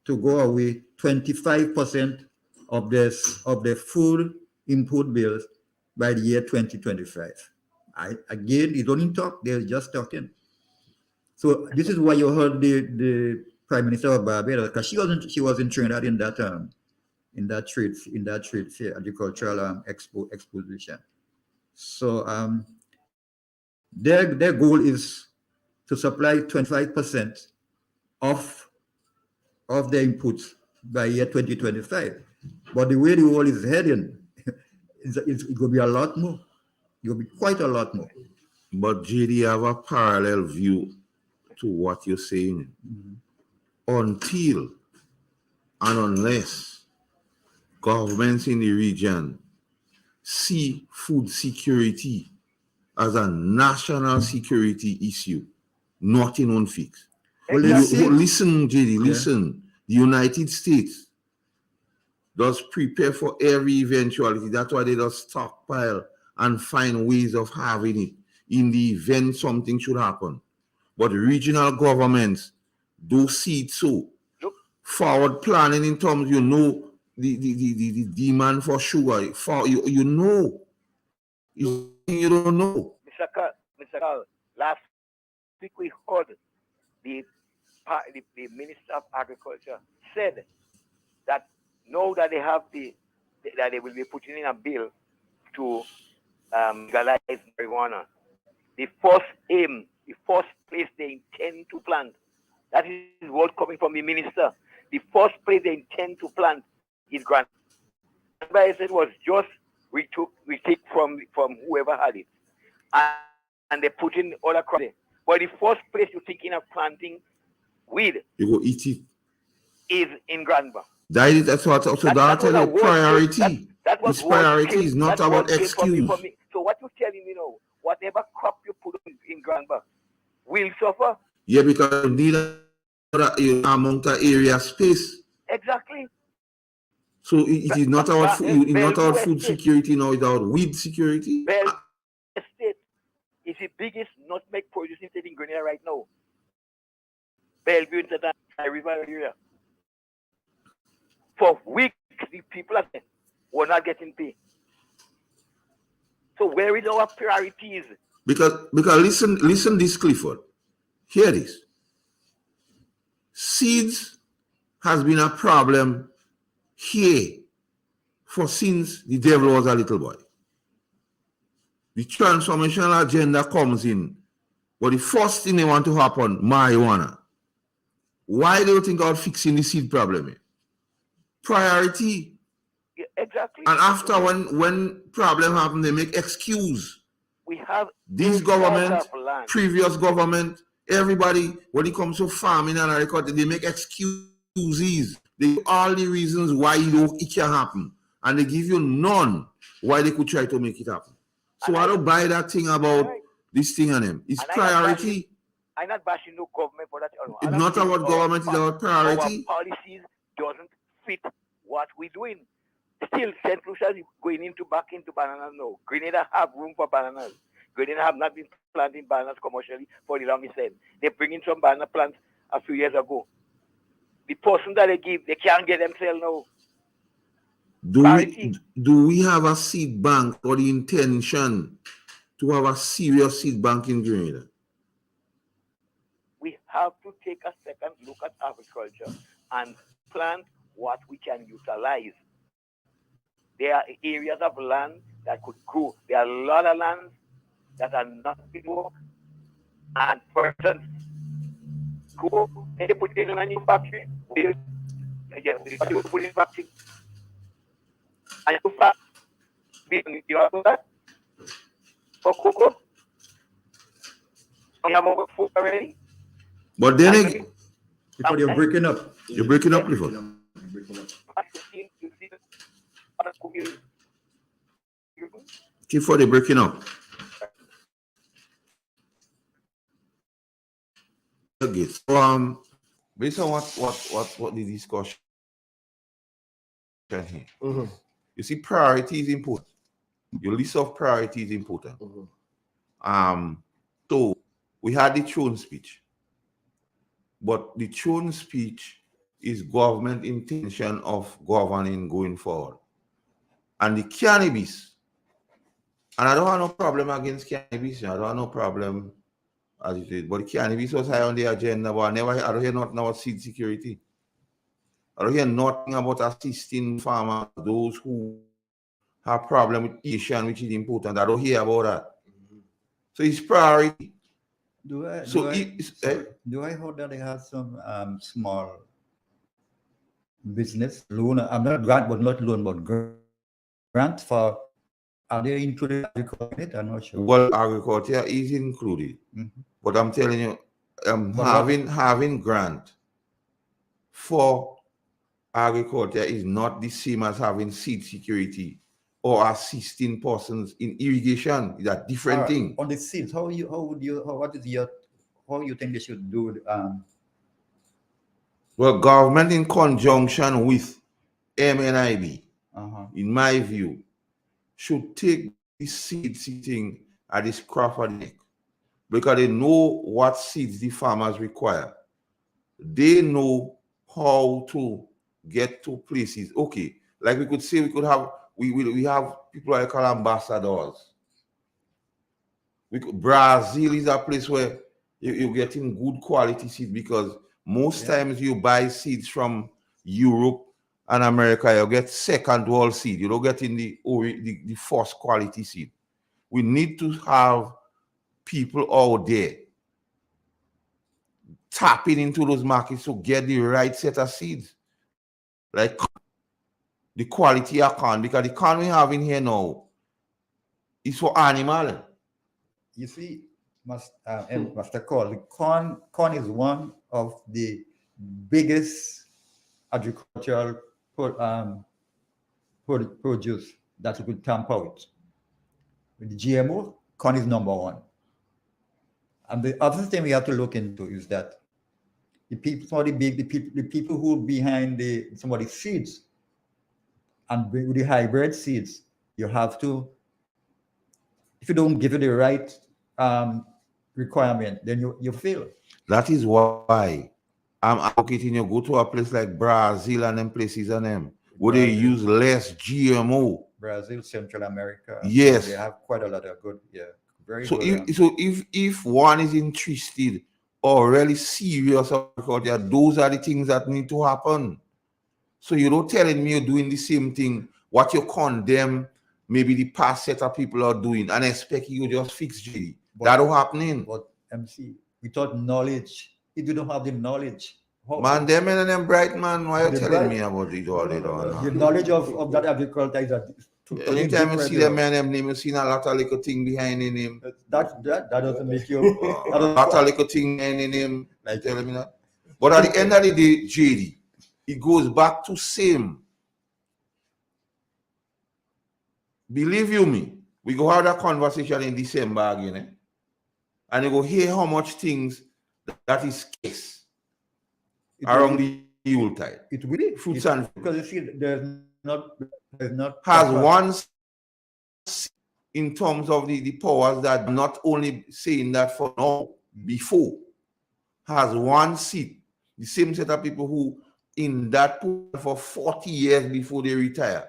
go away 25% of the food input bills by the year 2025. Again, you don't talk, they're just talking. So this is why you heard the Prime Minister of Barbados, because she was in Trinidad in that trade fair, agricultural exposition. So their goal is to supply 25% of their inputs by year 2025. But the way the world is heading, it's going to be a lot more. It will be quite a lot more. But JD, have a parallel view to what you're saying. Until and unless governments in the region see food security as a national security issue, nothing won't fix. Well, listen, JD, listen. The United States does prepare for every eventuality. That's why they just stockpile and find ways of having it in the event something should happen. But regional governments do see it so. Forward planning in terms, the demand for sugar. You know. You don't know. Mr. Carl, last week we heard the Minister of Agriculture said that now that they have that they will be putting in a bill to legalize marijuana, the first place they intend to plant, that is word coming from the minister, the first place they intend to plant is Grand. I said was just we take from whoever had it, and they put in all across it. But the first place you're thinking of planting weed, you go eat it, is in Granba. That's what. So that was tell a you word priority. that was This priority word is not that about was came for excuse. me. So what you telling me now? Whatever crop you put in groundback will suffer. Yeah, because you need a amount of area space. Exactly. So it is not about food. It's not Bellevue about food Estate. security now. It's about weed security. Bellevue Estate is the biggest nutmeg producing state in Grenada right now. Bellevue into that river area. For weeks, the people are were not getting paid. So where is our priorities? Because listen this, Clifford. Hear this. Seeds has been a problem here for since the devil was a little boy. The transformational agenda comes in, but the first thing they want to happen, marijuana. Why do you think about fixing the seed problem? Priority. Yeah, exactly. And after when problem happen, they make excuse. We have This government, previous government, everybody, when it comes to farming and agriculture, they make excuses. They give all the reasons why it can happen. And they give you none why they could try to make it happen. So I don't buy that thing about this thing on them. It's priority. I'm not bashing no government for that. It's not about government, it's about priority. Our policies doesn't fit what we're doing. Still, St. Lucia is going back into bananas now. Grenada have room for bananas. Grenada have not been planting bananas commercially for the longest time. They bring in some banana plants a few years ago. The person that they give, they can't get themselves now. Do we have a seed bank or the intention to have a serious seed bank in Grenada? We have to take a second look at agriculture and plant what we can utilize. There are areas of land that could grow. There are a lot of lands that are not being worked. And for instance, go and they put it in a manufacturing. We put in factory. And you fact, you have that for cocoa. You have our food already. But then again, Clifford, you're breaking up. You're breaking up, Clifford. Clifford, you're breaking up. Okay, so based on what the discussion here, you see, priority is important. Your list of priority is important. So we had the throne speech, but the throne speech is government intention of governing going forward, and the cannabis. And I don't have no problem against cannabis. I don't have no problem as it is. But the cannabis was high on the agenda. But I don't hear nothing about seed security. I don't hear nothing about assisting farmers, those who have problem with irrigation, which is important. I don't hear about that. So it's priority. Do I heard that they have some small business loan? I'm not grant, but not loan, but grant for. Are they included in agriculture? I'm not sure. Well, agriculture is included, but I'm telling you, having grant for agriculture is not the same as having seed security or assisting persons in irrigation. It's a different thing. On the seeds, how you think they should do? Well, government in conjunction with MNIB, in my view, should take the seed thing at this crop of the neck, because they know what seeds the farmers require. They know how to get to places. Okay, like we could say we have people I call ambassadors. Brazil is a place where you're getting good quality seed, because most times you buy seeds from Europe and America, you get second world seed. You don't get in the first quality seed. We need to have people out there tapping into those markets to get the right set of seeds. Like the quality of corn, because the corn we have in here now is for animal. You see, Master Call, the corn is one of the biggest agricultural produce that you could tamper out. With the GMO, corn is number one. And the other thing we have to look into is that the people who behind some of the seeds and with the hybrid seeds, you have to, if you don't give it the right requirement, then you fail. That is why I'm advocating you go to a place like Brazil and them places and them where they use less GMO. Brazil, Central America. Yes. They have quite a lot of good, very So good. if one is interested or really serious about it, those are the things that need to happen. So you're not telling me you're doing the same thing, what you condemn maybe the past set of people are doing and expect you just fix GD. That don't happening. But MC, without knowledge, if you don't have the knowledge, man, them and them bright man, why you telling me about it all day long? The knowledge of that agriculture is a anytime you see them man, them name, you see a lot of little thing behind in him. That doesn't make you a lot of little thing behind in him. Like telling me that. But at the end of the day, JD, it goes back to same. Believe you me, we go have that conversation in December again, and you go hear how much things that is case around the Yuletide. It really fruits and because you see, there's not has one in terms of the powers that not only saying that for now before has one seat, the same set of people who in that pool for 40 years before they retire.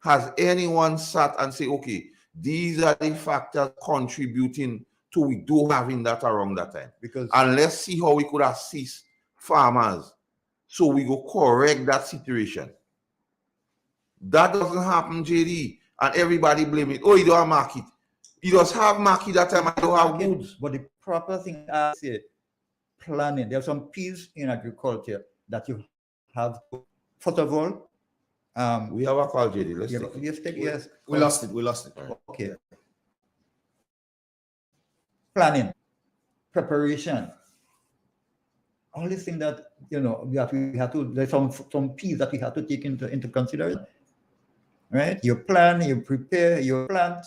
Has anyone sat and say, okay, these are the factors contributing to we do having that around that time? Because and let's see how we could assist farmers so we go correct that situation. That doesn't happen, JD, and everybody blame it. Oh, you don't have market. You just have market that time and don't have goods. But the proper thing I say, planning. There's some piece in agriculture that you have to, first of all, we have a call, JD. Yes. We lost it. We lost it. Okay. Planning, preparation, all these things that we have to. There's some piece that we have to take into consideration. Right? You plan, you prepare, you plant.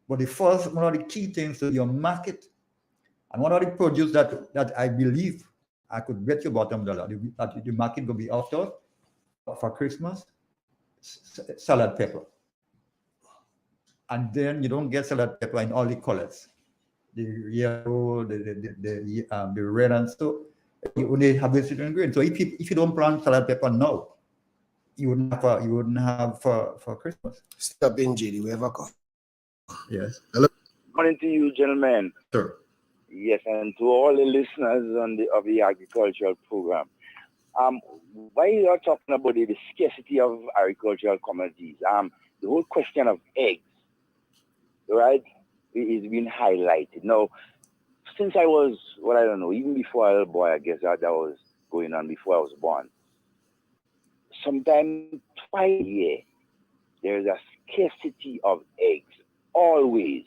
But one of the key things is your market, and one of the produce that I believe I could bet you bottom dollar that the market will be after for Christmas. Salad pepper, and then you don't get salad pepper in all the colors, the yellow, the red, and so you only have a certain green. So if you don't plant salad pepper now, you wouldn't have for Christmas. Stop in, JD. We have a call. Yes. Hello. Morning to you, gentlemen. Sure. Yes, and to all the listeners of the agricultural program. Why you are talking about the scarcity of agricultural commodities, the whole question of eggs, right, is being highlighted. Now, since I was, I don't know, even before I was a boy, I guess that was going on before I was born. Sometime twice a year, there is a scarcity of eggs, always,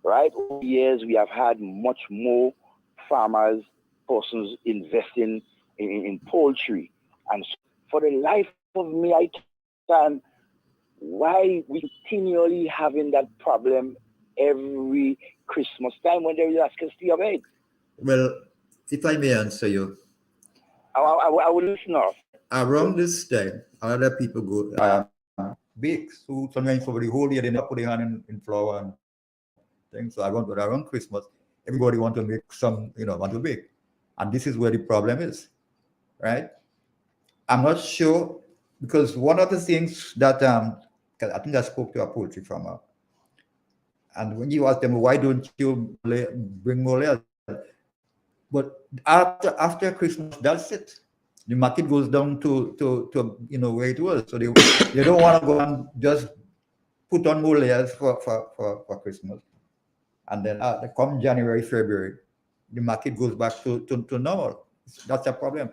right? Over the years, we have had much more farmers, persons investing in poultry, and for the life of me, I understand why we continually having that problem every Christmas time when there is a scarcity of eggs. Well, if I may answer you, I will listen off. Around this time, other people go bake. So sometimes for the whole year they not put their hand in flour and things. So around Christmas, everybody want to make some, want to bake, and this is where the problem is. Right? I'm not sure, because one of the things that I think I spoke to a poultry farmer, and when you ask them, why don't you bring more layers? But after Christmas, that's it. The market goes down to where it was. So they don't want to go and just put on more layers for Christmas. And then come January, February, the market goes back to normal. That's a problem.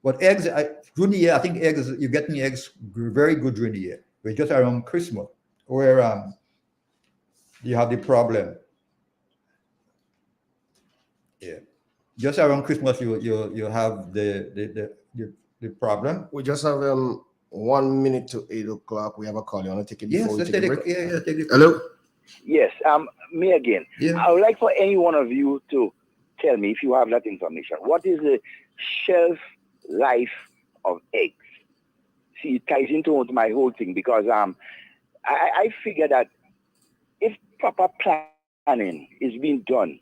But eggs, during the year, I think eggs, you're getting eggs very good during the year. But just around Christmas, where you have the problem. Yeah. Just around Christmas, you have the the problem. We just have 1 minute to 8 o'clock. We have a call. You want to take it before Yes, we let's take a take break? it. Yeah, take it. Hello? Yes, me again. Yeah. I would like for any one of you to tell me, if you have that information, what is the shelf life of eggs? See, it ties into my whole thing because I figure that if proper planning is being done,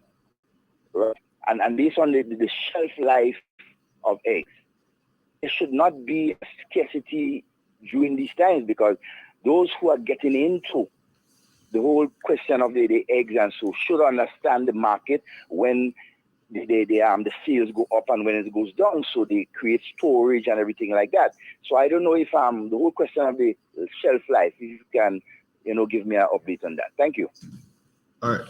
right, and based on the shelf life of eggs, there should not be a scarcity during these times, because those who are getting into the whole question of the eggs and so should understand the market when the sales go up and when it goes down, so they create storage and everything like that. So I don't know if the whole question of the shelf life, if you can, give me an update on that. Thank you. All right.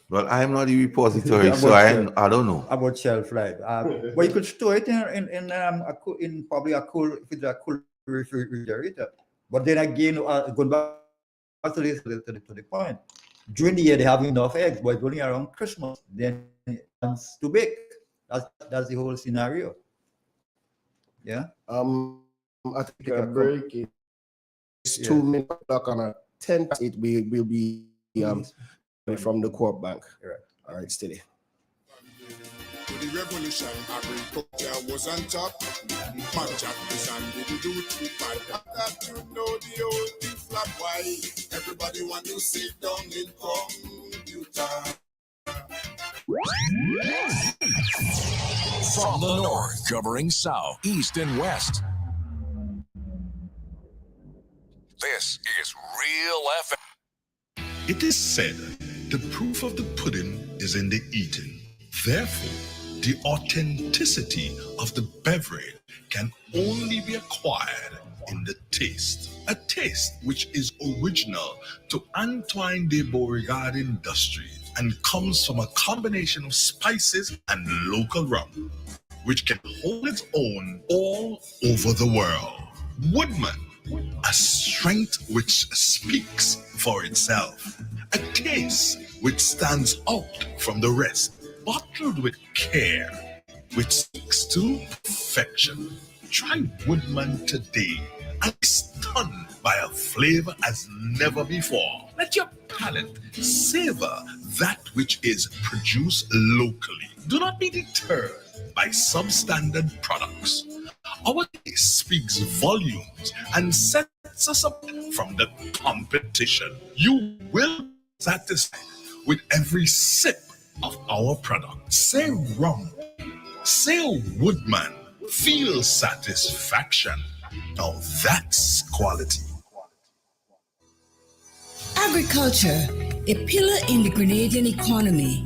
Well, I'm not the repository, so I don't know about shelf life. Well, you could store it in probably a cool, if it's a cool refrigerator. But then again, going back to the point, during the year they have enough eggs, but it's only around Christmas then it's too big. That's the whole scenario. Yeah. I think a break. It's 2 minutes o'clock on a 10:08. We will be from the co-op bank. Right. All right, steady. To the revolution, agriculture was on top. Much of this and didn't do too bad. That you know the old thing flat why everybody want to sit down in computer. From the north, covering south, east, and west. This is Real FM. It is said the proof of the pudding is in the eating. Therefore, the authenticity of the beverage can only be acquired in the taste. A taste which is original to Antoine de Beauregard Industries and comes from a combination of spices and local rum, which can hold its own all over the world. Woodman, a strength which speaks for itself, a taste which stands out from the rest, bottled with care, which speaks to perfection. Try Woodman today and be stunned by a flavor as never before. Let your palate savor that which is produced locally. Do not be deterred by substandard products. Our taste speaks volumes and sets us up from the competition. You will be satisfied with every sip of our product. Say rum, say Woodman, feel satisfaction. Now that's quality. Agriculture, a pillar in the Grenadian economy.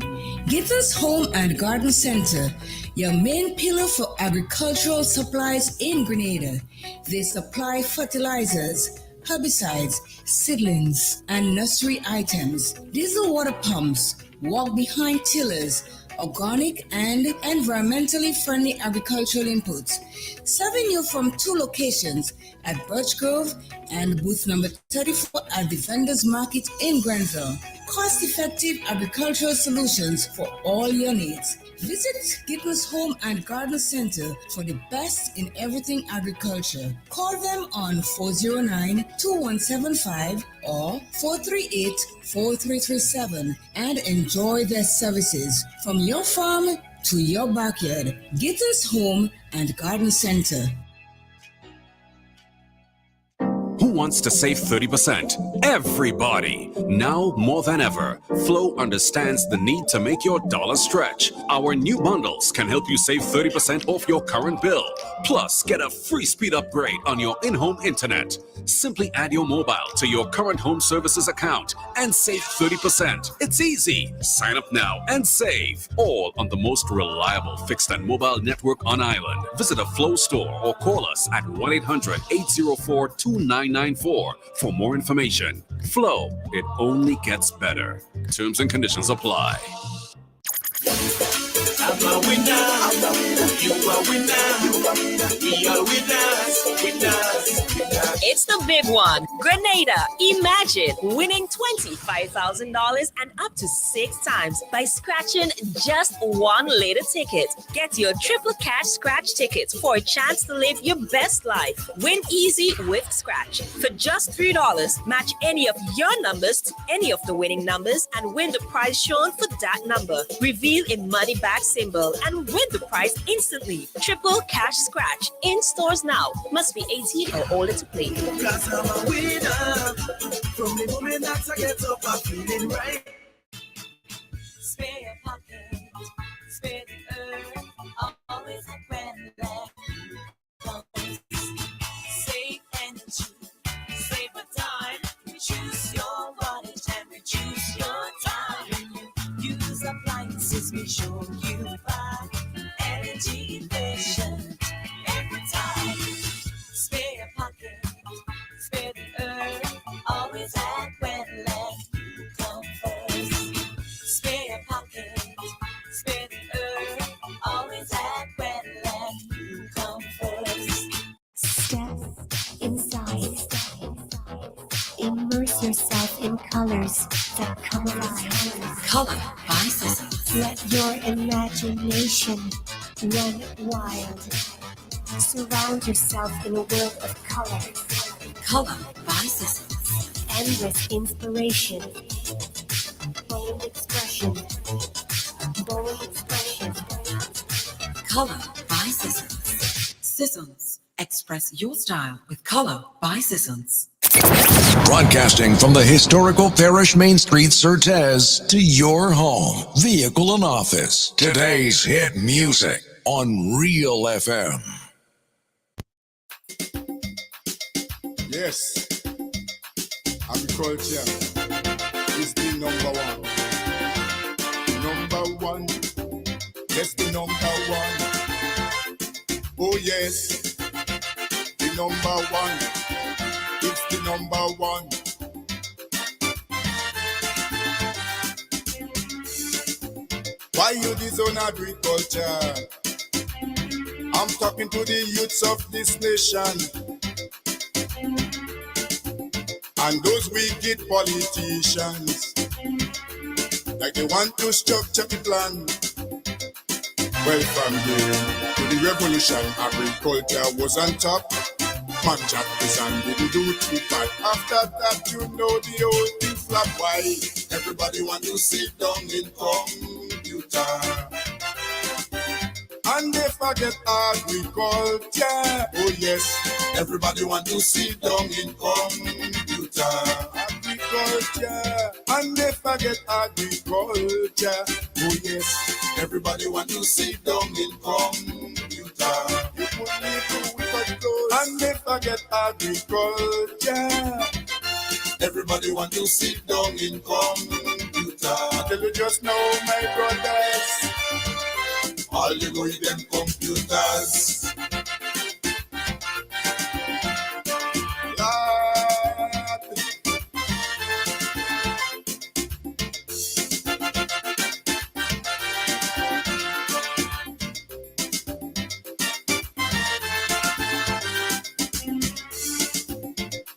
Gittins Home and Garden Center, your main pillar for agricultural supplies in Grenada. They supply fertilizers, herbicides, seedlings, and nursery items, diesel water pumps, walk-behind tillers, organic and environmentally friendly agricultural inputs, serving you from 2 locations at Birch Grove and booth number 34 at the Vendors Market in Grenville. Cost-effective agricultural solutions for all your needs. Visit Gittins Home and Garden Center for the best in everything agriculture. Call them on 409-2175 or 438-4337 and enjoy their services from your farm to your backyard. Gittins Home and Garden Center. Who wants to save 30%? Everybody! Now more than ever, Flow understands the need to make your dollar stretch. Our new bundles can help you save 30% off your current bill. Plus, get a free speed upgrade on your in-home internet. Simply add your mobile to your current home services account and save 30%. It's easy. Sign up now and save. All on the most reliable fixed and mobile network on island. Visit a Flow store or call us at 1-800-804-2994 for more information. Flow, it only gets better. Terms and conditions apply. I'm a winner. You are winner. We are winners. It's the big one. Grenada. Imagine winning $25,000 and up to 6 times by scratching just one little ticket. Get your triple cash scratch tickets for a chance to live your best life. Win easy with Scratch. For just $3, match any of your numbers to any of the winning numbers and win the prize shown for that number. Reveal a money back symbol and win the prize instantly. Triple cash scratch in stores now. Must be 18 or older to play. Cause I'm a winner. From the moment that I get up, I'm feeling right. Spare your pocket, spare the earth, always a grand land. Save energy, save a time, reduce your wattage and reduce your time. When you use appliances, make sure you buy energy efficient every time. Spare your pocket, spare the earth, always act when left, you come first. Spare your pocket, spare the earth, always act when left, you come first. Step inside, immerse yourself in colors that come alive. Color by Sissy. Let your imagination run wild. Surround yourself in a world of color. Color by Sissy. Endless inspiration. Bold expression. Bold expression. Color by Sissons. Sissons. Express your style with Color by Sissons. Broadcasting from the historical Parish Main Street, Surtez, to your home, vehicle, and office. Today's hit music on Real FM. Yes, agriculture is the number one. Number one, yes, the number one. Oh yes, the number one. It's the number one. Why you disown agriculture? I'm talking to the youths of this nation. And those wicked politicians, like they want to structure the plan. Well, from here to the revolution, agriculture was on top. Man Jack is and didn't do too bad. After that, you know the old thing flap. Why? Everybody want to sit down in computer. And they forget agriculture. Oh yes, everybody want to sit down in computer. Agriculture. And they forget agriculture. Oh yes, everybody want to sit down in computer. You put me through with a clothes. And they forget agriculture. Everybody want to sit down in computer. I tell you just now, my brothers. All you go with them computers. Lord.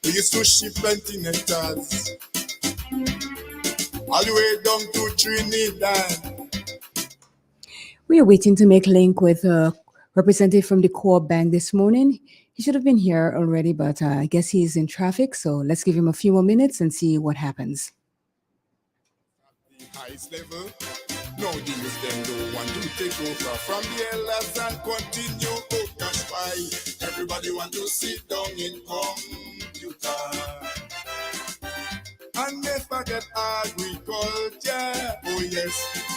We used to ship plenty nectars all the way down to Trinidad. We are waiting to make link with a representative from the Co-op Bank this morning. He should have been here already, but I guess he's in traffic. So let's give him a few more minutes and see what happens. Highest level, no deals them don't want to take over from the elders and continue. Oh, that's why everybody want to sit down in computer. And they forget agriculture. Oh yes,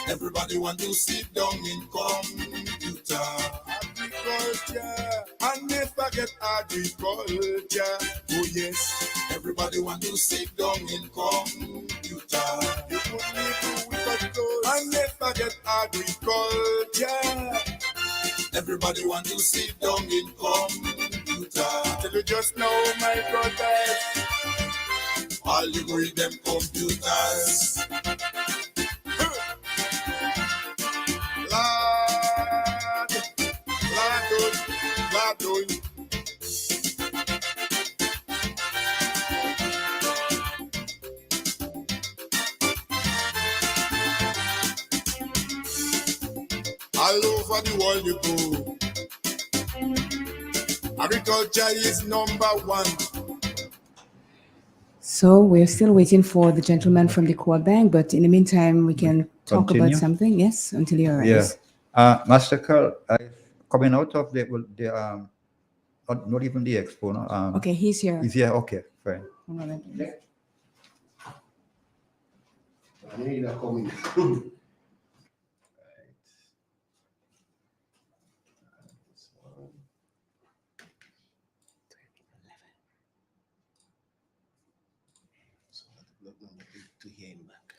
everybody want to sit down in computer. Agriculture. And they forget agriculture. Oh yes, everybody want to sit down in computer. You put me through with a clothes. And they forget agriculture. Everybody want to sit down in computer. I tell you just now, my brothers. All you go with them computers. Lord. All over the world you go. Agriculture is number one. So we're still waiting for the gentleman from the core bank, but in the meantime, we can talk Continue? about something. Yes, until he Yeah. arrives. Master Carl, coming out of the not even the expo, no? Okay, he's here. He's here. Okay, fine. One moment. I need a coming. To hear him back.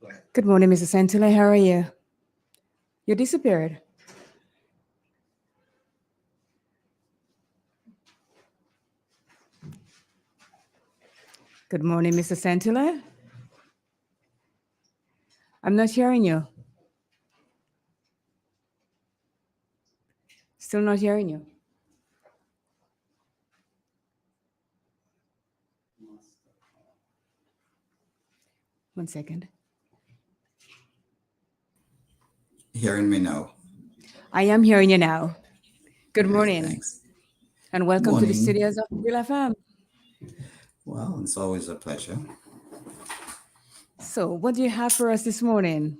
Go ahead. Good morning, Mr. Santilla. How are you? You disappeared. Good morning, Mr. Santilla. I'm not hearing you. Still not hearing you. One second. Hearing me now? I am hearing you now. Good Right, morning. thanks. And welcome to the Morning. studios of Real FM. Well, it's always a pleasure. So, what do you have for us this morning?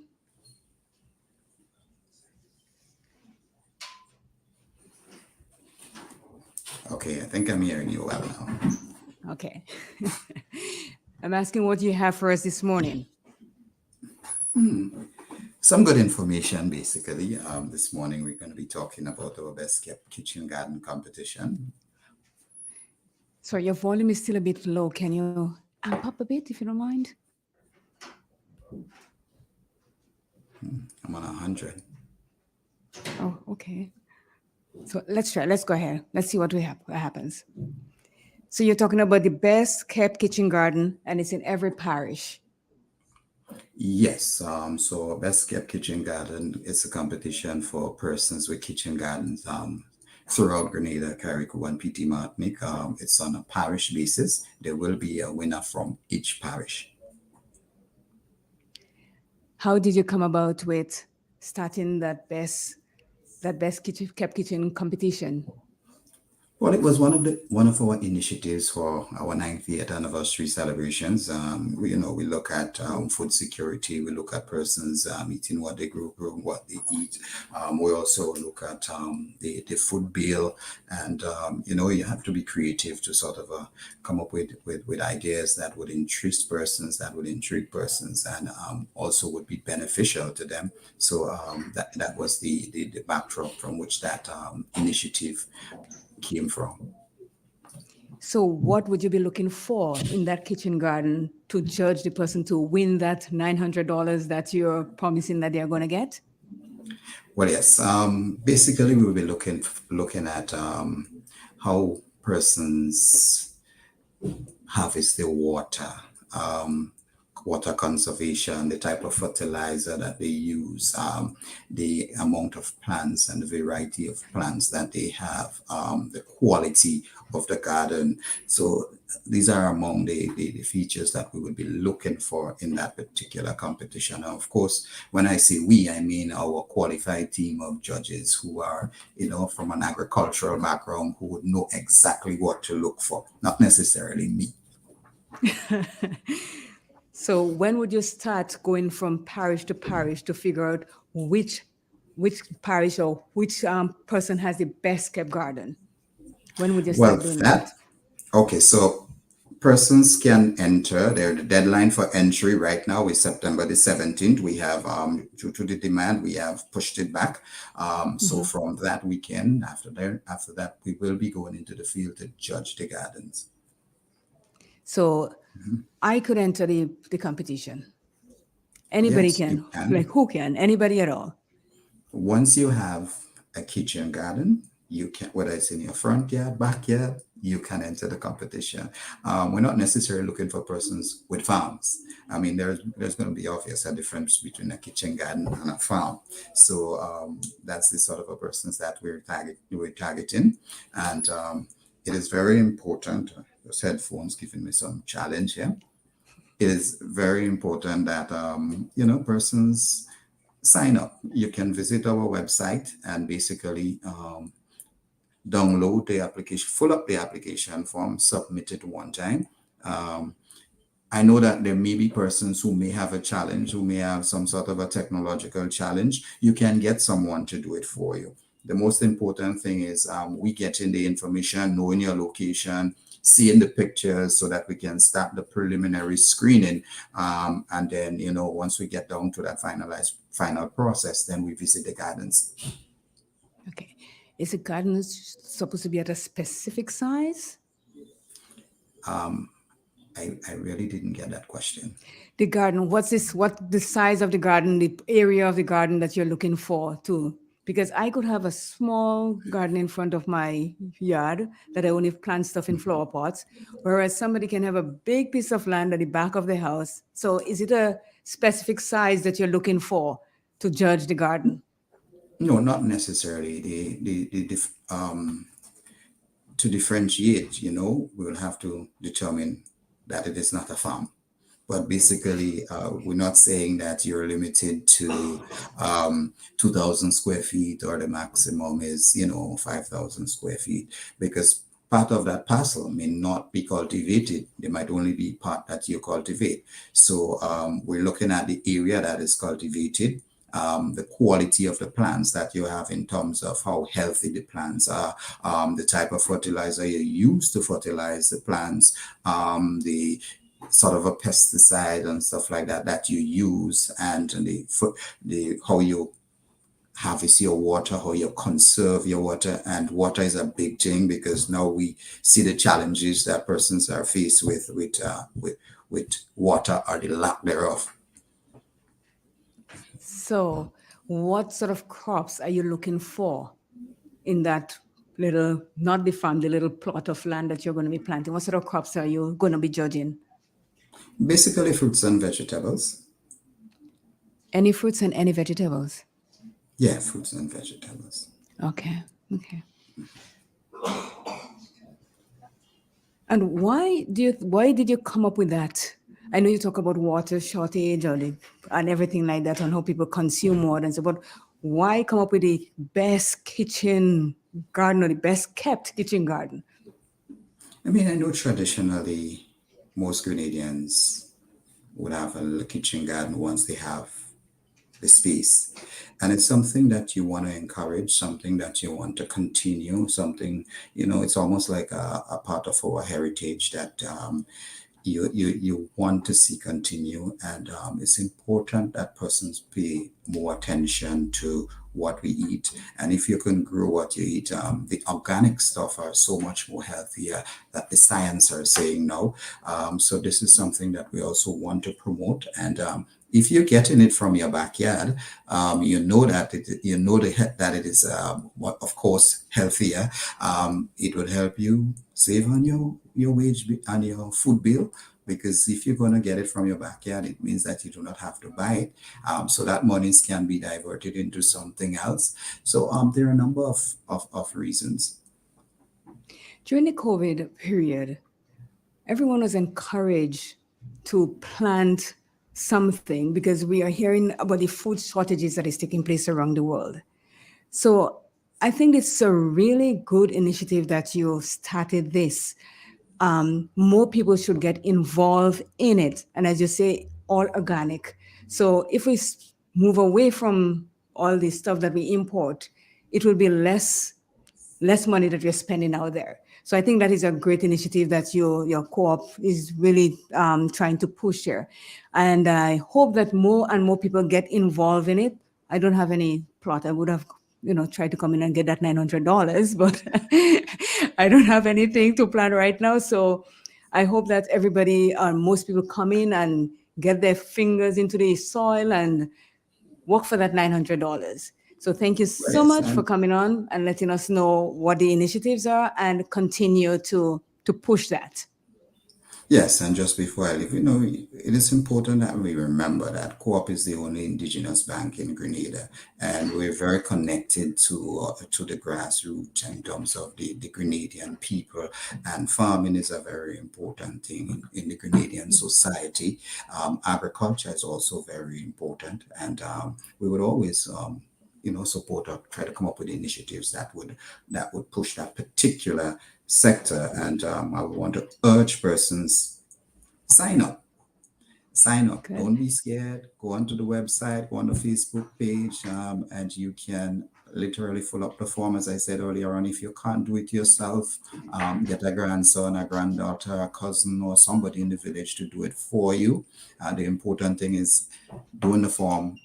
Okay, I think I'm hearing you well now. Okay. I'm asking what you have for us this morning. Some good information, basically. This morning we're going to be talking about our best kept kitchen garden competition. Sorry, your volume is still a bit low. Can you amp up a bit, if you don't mind? I'm on 100. Oh, okay. So let's try. Let's go ahead. Let's see what happens. So you're talking about the best kept kitchen garden, and it's in every parish. Yes, so best kept kitchen garden is a competition for persons with kitchen gardens throughout Grenada, Carriacou, and PT Martinique. It's on a parish basis. There will be a winner from each parish. How did you come about with starting that best kept kitchen competition? Well, it was one of our initiatives for our 90th anniversary celebrations. We look at food security. We look at persons eating what they grow, what they eat. We also look at the food bill, and you have to be creative to sort of come up with ideas that would interest persons, that would intrigue persons, and also would be beneficial to them. So that was the backdrop from which that initiative came from. So what would you be looking for in that kitchen garden to judge the person to win that $900 that you're promising that they're going to get? Well, yes. Basically, we will be looking at how persons harvest their water, water conservation, the type of fertilizer that they use, the amount of plants and the variety of plants that they have, the quality of the garden. So these are among the features that we would be looking for in that particular competition. And of course, when I say we, I mean our qualified team of judges who are, from an agricultural background, who would know exactly what to look for, not necessarily me. So when would you start going from parish to parish to figure out which parish or which person has the best kept garden? When would you start doing that? Okay, so persons can enter. The deadline for entry right now is September the 17th. We have, due to the demand, we have pushed it back. So from that weekend, after that, we will be going into the field to judge the gardens. So I could enter the competition. Anybody Yes, can. you can. Like who can? Anybody at all. Once you have a kitchen garden, you can, whether it's in your front yard, backyard, you can enter the competition. We're not necessarily looking for persons with farms. I mean, there's going to be obvious a difference between a kitchen garden and a farm. So that's the sort of a persons that we're targeting. And it is very important. Those headphones giving me some challenge here. It is very important that persons sign up. You can visit our website and basically download the application, fill up the application form, submit it one time. I know that there may be persons who may have a challenge, who may have some sort of a technological challenge. You can get someone to do it for you. The most important thing is we getting the information, knowing your location, seeing the pictures so that we can start the preliminary screening. And then, once we get down to that final process, then we visit the gardens. Okay. Is the garden supposed to be at a specific size? I really didn't get that question. The garden, what the size of the garden, the area of the garden that you're looking for too? Because I could have a small garden in front of my yard that I only plant stuff in flower pots, whereas somebody can have a big piece of land at the back of the house. So is it a specific size that you're looking for to judge the garden? No, not necessarily. To differentiate, we'll have to determine that it is not a farm. But basically, we're not saying that you're limited to 2,000 square feet or the maximum is, 5,000 square feet, because part of that parcel may not be cultivated. There might only be part that you cultivate. So we're looking at the area that is cultivated, the quality of the plants that you have in terms of how healthy the plants are, the type of fertilizer you use to fertilize the plants, the sort of a pesticide and stuff like that you use, and the how you harvest your water, how you conserve your water. And water is a big thing because now we see the challenges that persons are faced with water or the lack thereof. So what sort of crops are you looking for in that little, not the farm, the little plot of land that you're going to be planting? What sort of crops are you going to be judging? Basically fruits and vegetables. Any fruits and any vegetables? Yeah, fruits and vegetables. Okay. And why did you come up with that? I know you talk about water shortage and everything like that, and how people consume water and so, but why come up with the best kitchen garden or the best kept kitchen garden? I mean, I know traditionally most Grenadians would have a little kitchen garden once they have the space. And it's something that you want to encourage, something that you want to continue, something, it's almost like a part of our heritage that you want to see continue. And it's important that persons pay more attention to what we eat. And if you can grow what you eat, the organic stuff are so much more healthier that the science are saying now. So this is something that we also want to promote. And if you're getting it from your backyard, you know that it is, of course, healthier. It will help you save on your wage and your food bill, because if you're going to get it from your backyard, it means that you do not have to buy it. So that monies can be diverted into something else. So there are a number of reasons. During the COVID period, everyone was encouraged to plant something because we are hearing about the food shortages that is taking place around the world. So I think it's a really good initiative that you started this. More people should get involved in it. And as you say, all organic. So if we move away from all the stuff that we import, it will be less money that we're spending out there. So I think that is a great initiative that your co-op is really trying to push here. And I hope that more and more people get involved in it. I don't have any plot. I would have, tried to come in and get that $900, but I don't have anything to plan right now. So I hope that everybody, most people come in and get their fingers into the soil and work for that $900. So thank you so much for coming on and letting us know what the initiatives are and continue to push that. Yes, and just before I leave, it is important that we remember that Co-op is the only indigenous bank in Grenada, and we're very connected to the grassroots in terms of the Grenadian people, and farming is a very important thing in the Grenadian society. Agriculture is also very important, and we would always support or try to come up with initiatives that would push that particular sector. And I would want to urge persons, sign up. Sign up. Good. Don't be scared. Go onto the website, go on the Facebook page, and you can literally fill up the form, as I said earlier on. If you can't do it yourself, get a grandson, a granddaughter, a cousin, or somebody in the village to do it for you. The important thing is doing the form,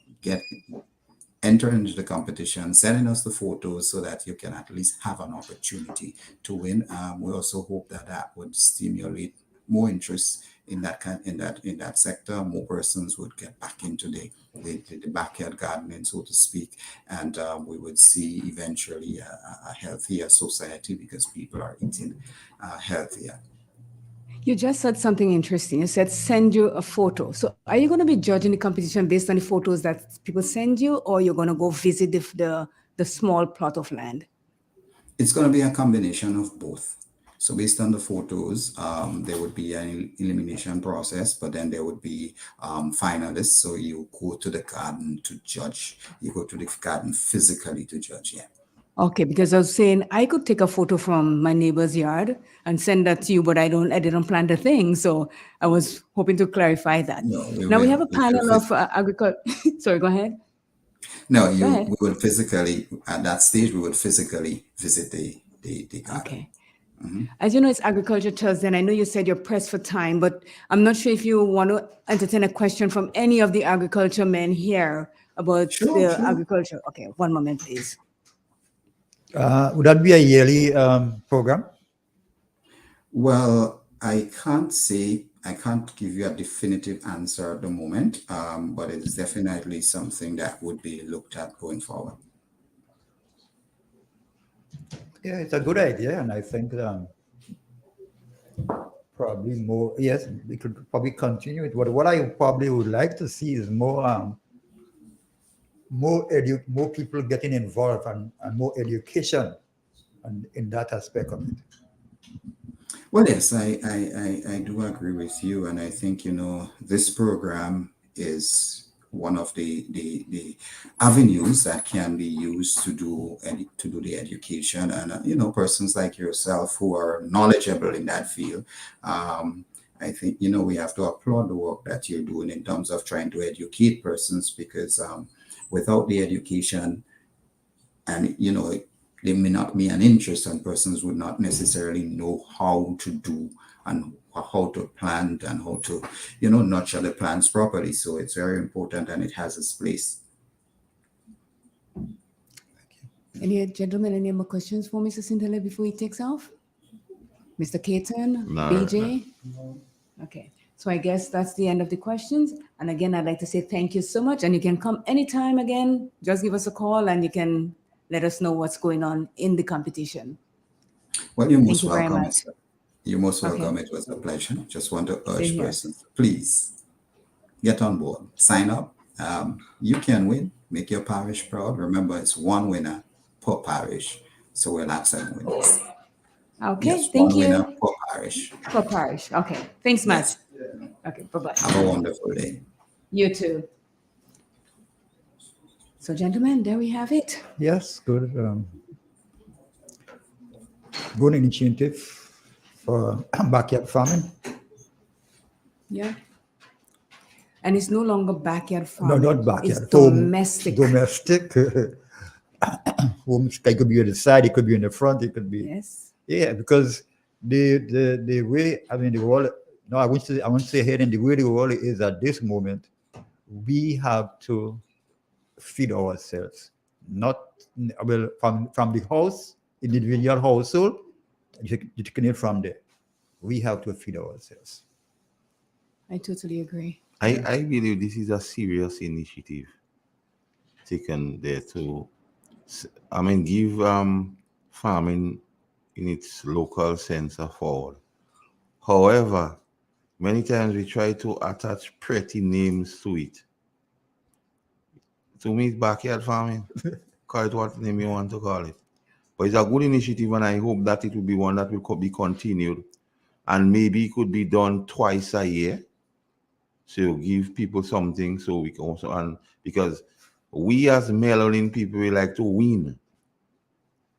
enter into the competition, sending us the photos so that you can at least have an opportunity to win. We also hope that would stimulate more interest in that sector. More persons would get back into the backyard gardening, so to speak, and we would see eventually a healthier society because people are eating healthier. You just said something interesting. You said send you a photo. So are you going to be judging the competition based on the photos that people send you, or you're going to go visit the small plot of land? It's going to be a combination of both. So based on the photos, there would be an elimination process, but then there would be finalists. So you go to the garden to judge. You go to the garden physically to judge. Yeah. Okay, because I was saying I could take a photo from my neighbor's yard and send that to you, but I didn't plant a thing. So I was hoping to clarify that. No, Now we have a we will panel of agriculture. Sorry, go ahead. No, Go ahead. we will physically, at that stage, we will physically visit the garden. Okay. Mhm. As you know, it's Agriculture Thursday, and I know you said you're pressed for time, but I'm not sure if you want to entertain a question from any of the agriculture men here about Sure, the sure. agriculture. Okay, one moment, please. Would that be a yearly program? Well, I can't give you a definitive answer at the moment, but it's definitely something that would be looked at going forward. Yeah, it's a good idea, and I think probably more. Yes, we could probably continue it. What I probably would like to see is more people getting involved and more education, and in that aspect of it. Well, yes, I do agree with you, and I think this program is one of the avenues that can be used to do the education, and persons like yourself who are knowledgeable in that field. I think we have to applaud the work that you're doing in terms of trying to educate persons, because without the education, and there may not be an interest, and persons would not necessarily know how to do and how to plant and how to nurture the plants properly. So it's very important, and it has its place. Any gentlemen, any more questions for Mr. Sintele before he takes off? Mr. Caton, No, BJ? Okay, so I guess that's the end of the questions. And again, I'd like to say thank you so much. And you can come anytime again. Just give us a call and you can let us know what's going on in the competition. Well, you're Thank most you very welcome. much. You're most Okay. welcome. It was a pleasure. Just want to Same urge here. persons, please get on board, sign up. You can win. Make your parish proud. Remember, it's one winner per parish, so we'll have 7 winners. Okay, Yes, thank one winner you. per parish. For parish. Okay, thanks much. Yes. Okay, bye-bye. Have a wonderful day. You too. So, gentlemen, there we have it. Yes, good. Good initiative for backyard farming. Yeah. And it's no longer backyard No, farming. not backyard. It's domestic. Domestic. Homes. It could be on the side. It could be in the front. It could be. Yes. Yeah, because the way, I mean, the world. No, I want to say here, and the way the world is at this moment, we have to feed ourselves. Not well from the house, individual household. You can it from there. We have to feed ourselves. I totally agree. I believe this is a serious initiative taken there to, give farming in its local sense a forward. However, many times we try to attach pretty names to it. To me, it's backyard farming. Call it what name you want to call it. But it's a good initiative, and I hope that it will be one that will be continued. And maybe it could be done twice a year. So give people something so we can also, and because we as melanin people, we like to win.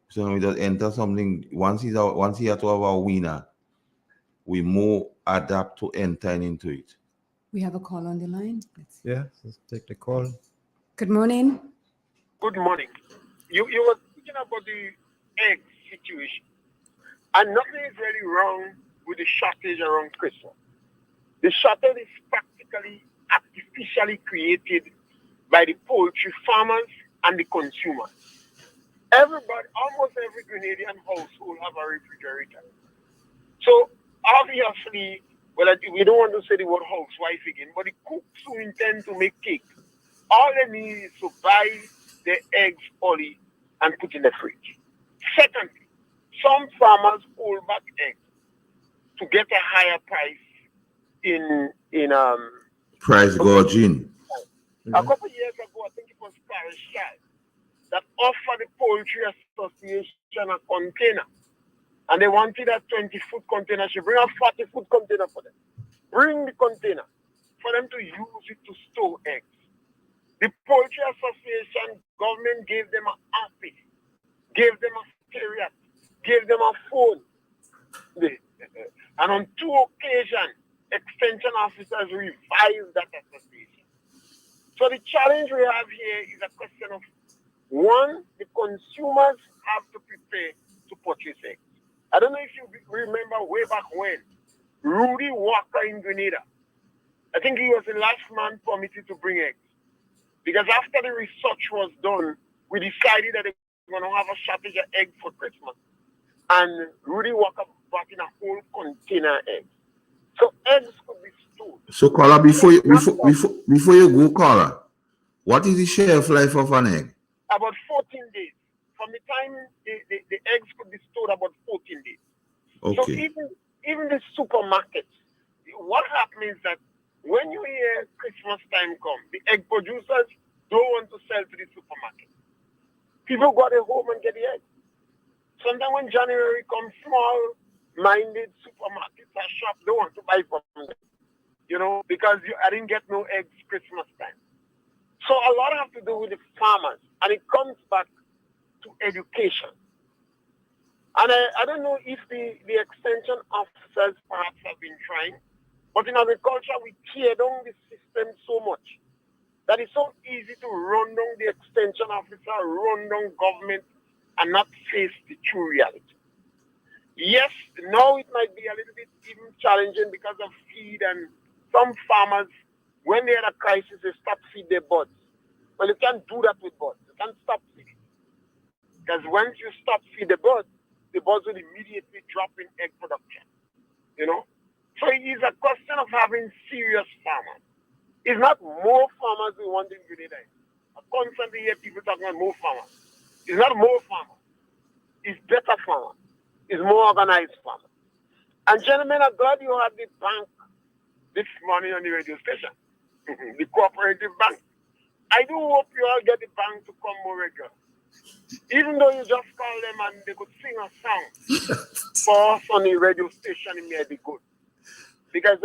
So we just enter something, once he has to have a winner, we more adapt to entering into it. We have a call on the line. Yeah, let's take the call. Good morning. Good morning. You were speaking about the egg situation. And nothing is really wrong with the shortage around Christmas. The shortage is practically artificially created by the poultry farmers and the consumers. Everybody, almost every Grenadian household have a refrigerator. So obviously, well, we don't want to say the word housewife again, but the cooks who intend to make cake, all they need is to buy the eggs early and put in the fridge. Secondly, some farmers hold back eggs to get a higher price in Price gouging. A couple of years ago, I think it was Paris Child that offered the Poultry Association a container. And they wanted a 20-foot container. She bring a 40-foot container for them. Bring the container for them to use it to store eggs. The Poultry Association government gave them an office, gave them a stereo, gave them a phone. And on 2 occasions, extension officers revised that association. So the challenge we have here is a question of, one, the consumers have to prepare to purchase eggs. I don't know if you remember way back when, Rudy Walker in Grenada, I think he was the last man permitted to bring eggs. Because after the research was done, we decided that they were going to have a shortage of eggs for Christmas. And Rudy Walker brought in a whole container of eggs. So eggs could be stored. So, caller, before you go, caller, what is the shelf life of an egg? About 14 days. From the time the eggs could be stored, about 14 days. Okay. So even the supermarkets, what happens is that when you hear Christmas time come, the egg producers don't want to sell to the supermarket. People go to home and get the eggs. Sometimes when January comes, small-minded supermarkets or shops don't want to buy from them, because I didn't get no eggs Christmas time. So a lot have to do with the farmers, and it comes back to education. And I don't know if the extension officers perhaps have been trying, but in agriculture, we tear down the system so much that it's so easy to run down the extension officer, run down government, and not face the true reality. Yes, now it might be a little bit even challenging because of feed, and some farmers, when they had a crisis, they stop feed their birds. Well, you can't do that with birds. You can't stop feeding. Because once you stop feed the birds will immediately drop in egg production. So it is a question of having serious farmers. It's not more farmers we want in Grenada. I constantly hear people talking about more farmers. It's not more farmers. It's better farmers. It's more organized farmers. And gentlemen, I'm glad you had the bank this morning on the radio station, the cooperative bank. I do hope you all get the bank to come more regular. Even though you just call them and they could sing a song for us on the radio station, it may be good. Because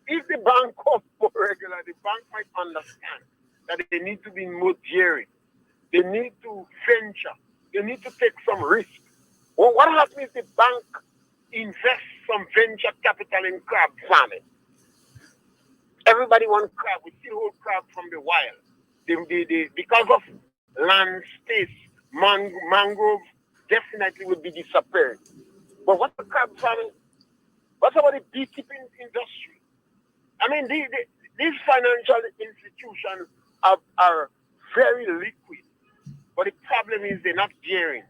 if the bank comes more regular, the bank might understand that they need to be more daring. They need to venture. They need to take some risk. Well, what happens if the bank invests some venture capital in crab farming? Everybody wants crab. We still hold crab from the wild. Because of land space, mangrove definitely will be disappearing. But what's the crab farming? What about the beekeeping industry? I mean, these financial institutions are very liquid. But the problem is they're not daring.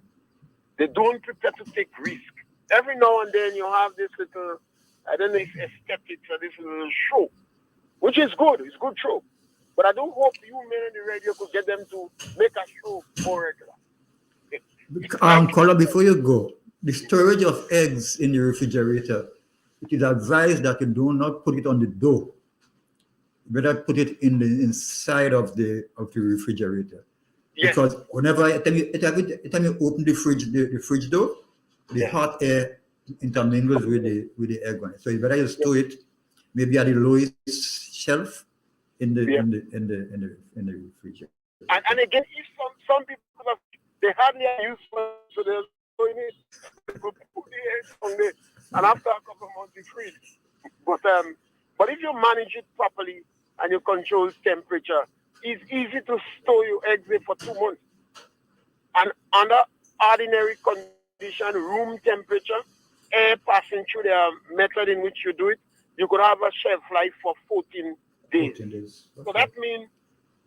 They don't prepare to take risk. Every now and then you have this little, I don't know if aesthetics or this little show, which is good. It's a good show. But I do hope you men on the radio could get them to make a show more regular. Caller, before you go, the storage of eggs in the refrigerator, it is advised that you do not put it on the door. Better put it in the inside of the refrigerator. Yes. Because whenever anytime you open the fridge door, the hot air intermingles with the egg on it. So you better just store it maybe at the lowest shelf in the refrigerator. And again, if some people they hardly use one, so they're throwing it, put the eggs on there, and after a couple of months, it's freeze. But if you manage it properly and you control temperature, it's easy to store your eggs there for 2 months. And under ordinary condition, room temperature, air passing through the method in which you do it, you could have a shelf life for 14 days. 14 days. Okay. So that means,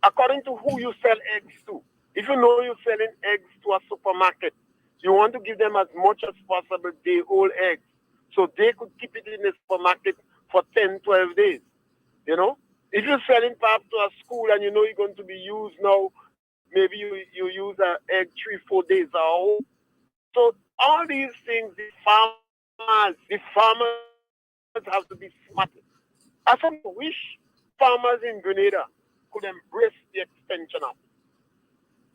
according to who you sell eggs to, if you know you're selling eggs to a supermarket, you want to give them as much as possible day-old eggs, so they could keep it in the supermarket for 10, 12 days. You know? If you're selling perhaps to a school and you know you're going to be used now, maybe you use an egg 3-4 days old. So all these things, the farmers have to be smart. I wish farmers in Grenada could embrace the extension office.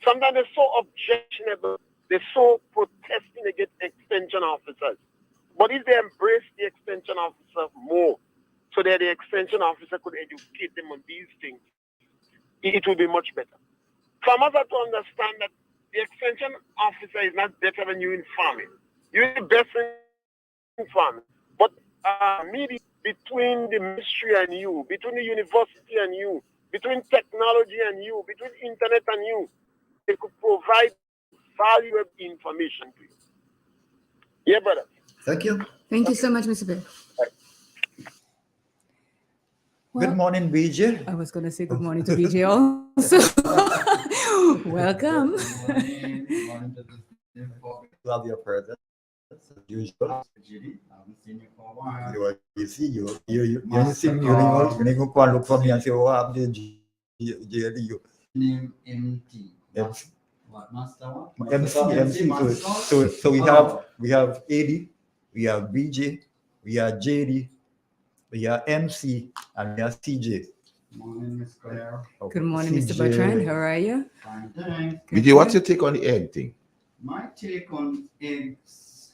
Sometimes they're so objectionable, they're so protesting against extension officers. But if they embrace the extension officer more, so that the extension officer could educate them on these things, it will be much better. Farmers have to understand that the extension officer is not better than you in farming. You're the best in farming. But meeting between the ministry and you, between the university and you, between technology and you, between internet and you, they could provide valuable information to you. Yeah, brother. Thank you. Thank you so much, Mr. Bill. Good morning, BJ. I was going to say good morning to BJ also. Welcome. Love your presence. As usual. Judy, I haven't seen you for a while. You see, you see me, you go and look for me and say, oh, I'm the JLU. Name MT. What, Master what? MC. So we have AD, we have BJ, we have JD, we have MC, and we have CJ. Morning, Miss Claire. Good morning, Mr. Bertrand. How are you? Fine, thanks. BJ, what's your take on the egg thing? My take on eggs,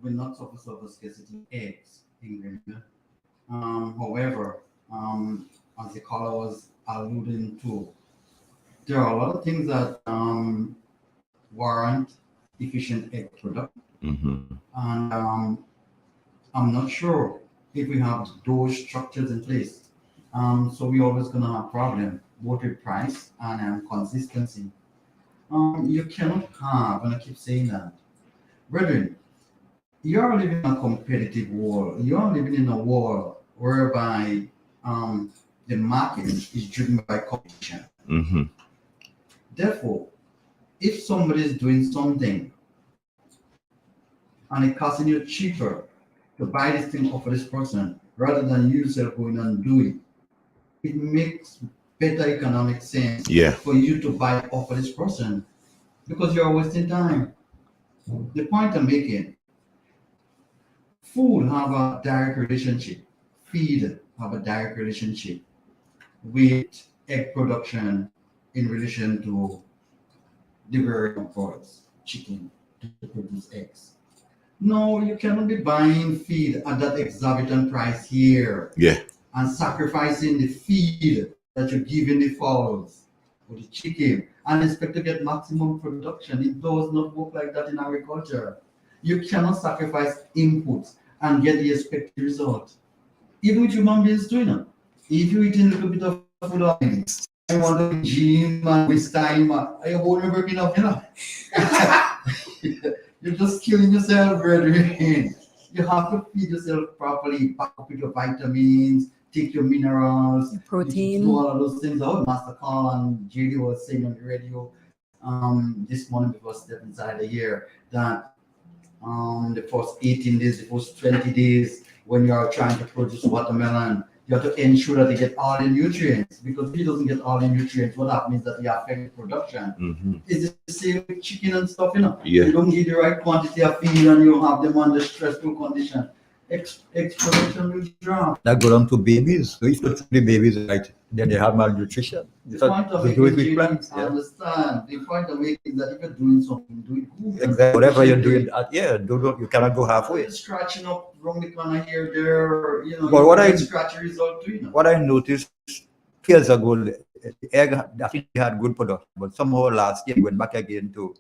we're not supposed to have a scarcity of eggs in Grenada. However, as the caller was alluding to, there are a lot of things that warrant efficient egg production. Mm-hmm. And I'm not sure if we have those structures in place. So we're always going to have problem both with price and consistency. You cannot have, and I keep saying that, brethren, you're living in a competitive world. You're living in a world whereby the market is driven by competition. Mm-hmm. Therefore, if somebody is doing something and it costing you cheaper to buy this thing off of this person rather than you yourself going and do it, it makes better economic sense for you to buy off of this person because you're wasting time. The point I'm making, food have a direct relationship, feed have a direct relationship with egg production in relation to the various products, chicken to produce eggs. No, you cannot be buying feed at that exorbitant price here. And sacrificing the feed that you're giving the fowls or the chicken and expect to get maximum production. It does not work like that in agriculture. You cannot sacrifice inputs and get the expected result. Even with human beings doing it. If you're eating a little bit of food, I want to gym and waste time. I won't be working up, You're just killing yourself, brethren. You have to feed yourself properly, back up with your vitamins, take your minerals, protein, do all of those things. Master Carl and Judy was saying on the radio this morning before stepping inside the year that the first 18 days, the first 20 days, when you are trying to produce watermelon, you have to ensure that they get all the nutrients, because if he doesn't get all the nutrients, what happens is that they affect production. Mm-hmm. It's the same with chicken and stuff, Yeah. You don't give the right quantity of feed and you have them under stressful condition. Exponential will drop. That go down to babies. So if you treat the babies right, then they have malnutrition. The So point of they do it with making plants. I understand. The point of making is that if you're doing something, do it good. Exactly. Whatever you're doing, you cannot go halfway. You're scratching up wrong the corner here, there, But what I scratch a result too, what I noticed years ago, the egg, I think they had good production, but somehow last year went back again to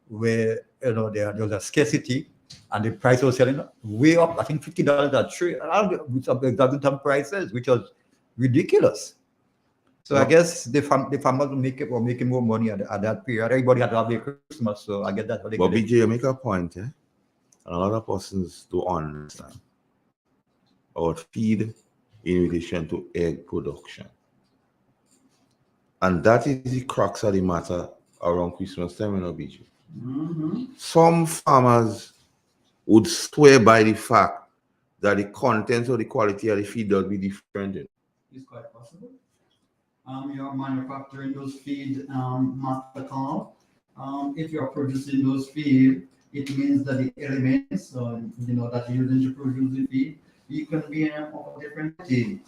where there was a scarcity and the price was selling way up. I think $50 a tray, with some exorbitant prices, which was ridiculous. So I guess the farmers were making more money at that period. Everybody had to have their Christmas, so I guess that's what they. But BJ, you make a point, and a lot of persons don't understand about feed in relation to egg production. And that is the crux of the matter around Christmas time, BJ. Mm-hmm. Some farmers would swear by the fact that the contents or the quality of the feed does be different. It's quite possible. You're manufacturing those feed, master cow. If you're producing those feed, it means that the elements, that you're using to produce the feed, you can be of a different thing.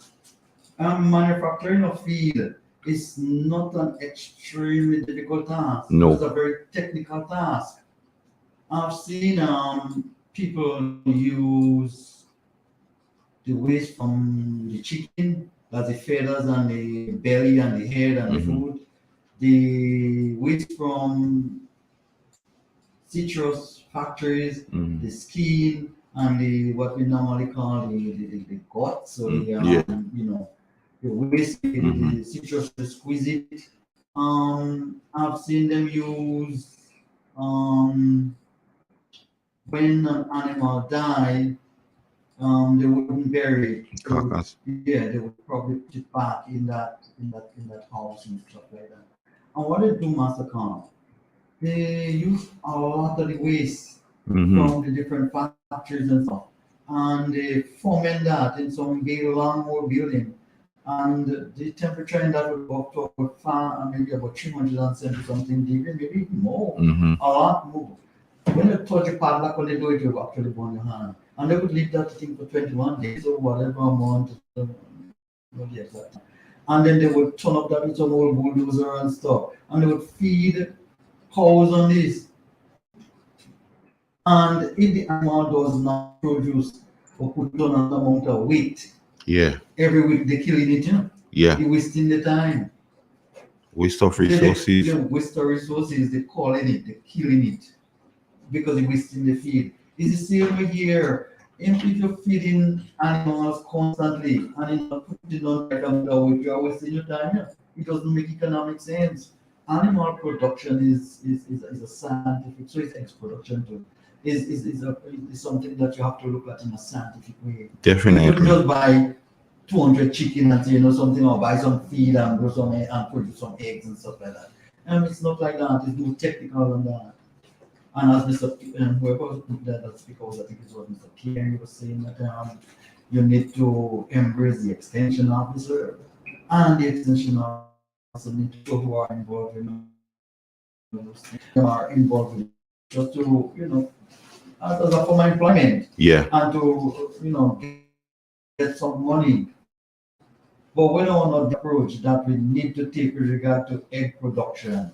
Manufacturing of feed is not an extremely difficult task. No. It's a very technical task. I've seen people use the waste from the chicken, that's the feathers and the belly and the head and the food. The waste from citrus factories, the skin and the what we normally call the guts, so the waste, the citrus, the squeeze it. I've seen them use when an animal died, they wouldn't bury it. They would probably put it back in that house and stuff like that. And what they do, Master Khan, they use a lot of the waste from the different factories and stuff, and they ferment that in some big long old building. And the temperature in that would go up to maybe about 370 something degrees, maybe even more, a lot more. When you touch a padlock, when they do it, you actually burn your hand. And they would leave that thing for 21 days or whatever amount. And then they would turn up that with some old bulldozer and stuff. And they would feed cows on this. And if the animal does not produce or put on an amount of weight, every week they're killing it, They're wasting the time. Waste of resources. Waste of resources, they're calling it, they're killing it. Because they're wasting the feed. It's the same here. If you're feeding animals constantly and you're not putting on right amount of weight, you're wasting your time. It doesn't make economic sense. Animal production is a scientific, so is egg production too. Is something that you have to look at in a scientific way. Definitely. You couldn't just buy 200 chicken and say, something, or buy some feed and grow some and produce some eggs and stuff like that. It's not like that. It's more technical than that. And as Mr. Whoever that because I think it was Mr. Pierre was saying that you need to embrace the extension officer, and the extension officer need to people who are involved in just to as a form of employment. And to get some money. But we don't know the approach that we need to take with regard to egg production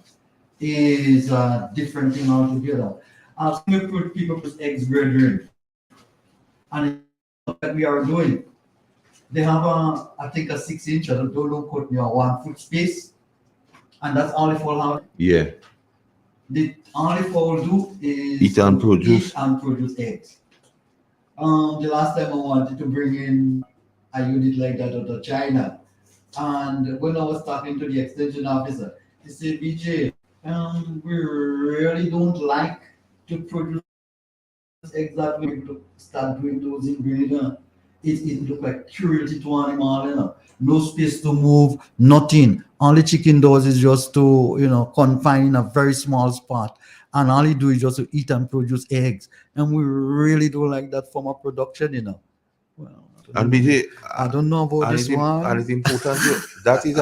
is a different thing altogether. As people produce eggs, brethren, and what we are doing, they have I think a 6 inch, don't quote me, a 1 foot space, and that's all the fowl have. The only fowl do is eat and produce eggs. The last time I wanted to bring in a unit like that out of China, and when I was talking to the extension officer, he said, BJ, we really don't like to produce eggs that way to start doing those in Grenada. It look like cruelty to animal, no space to move, nothing. Only chicken does is just to, confine in a very small spot. And all he do is just to eat and produce eggs. And we really don't like that form of production, Well, and BJ, I don't know about this one. And it's important that is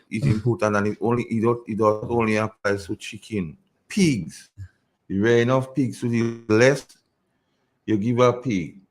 it's important, and it does only applies to chicken. Pigs, the rare enough pigs to the less You give a pig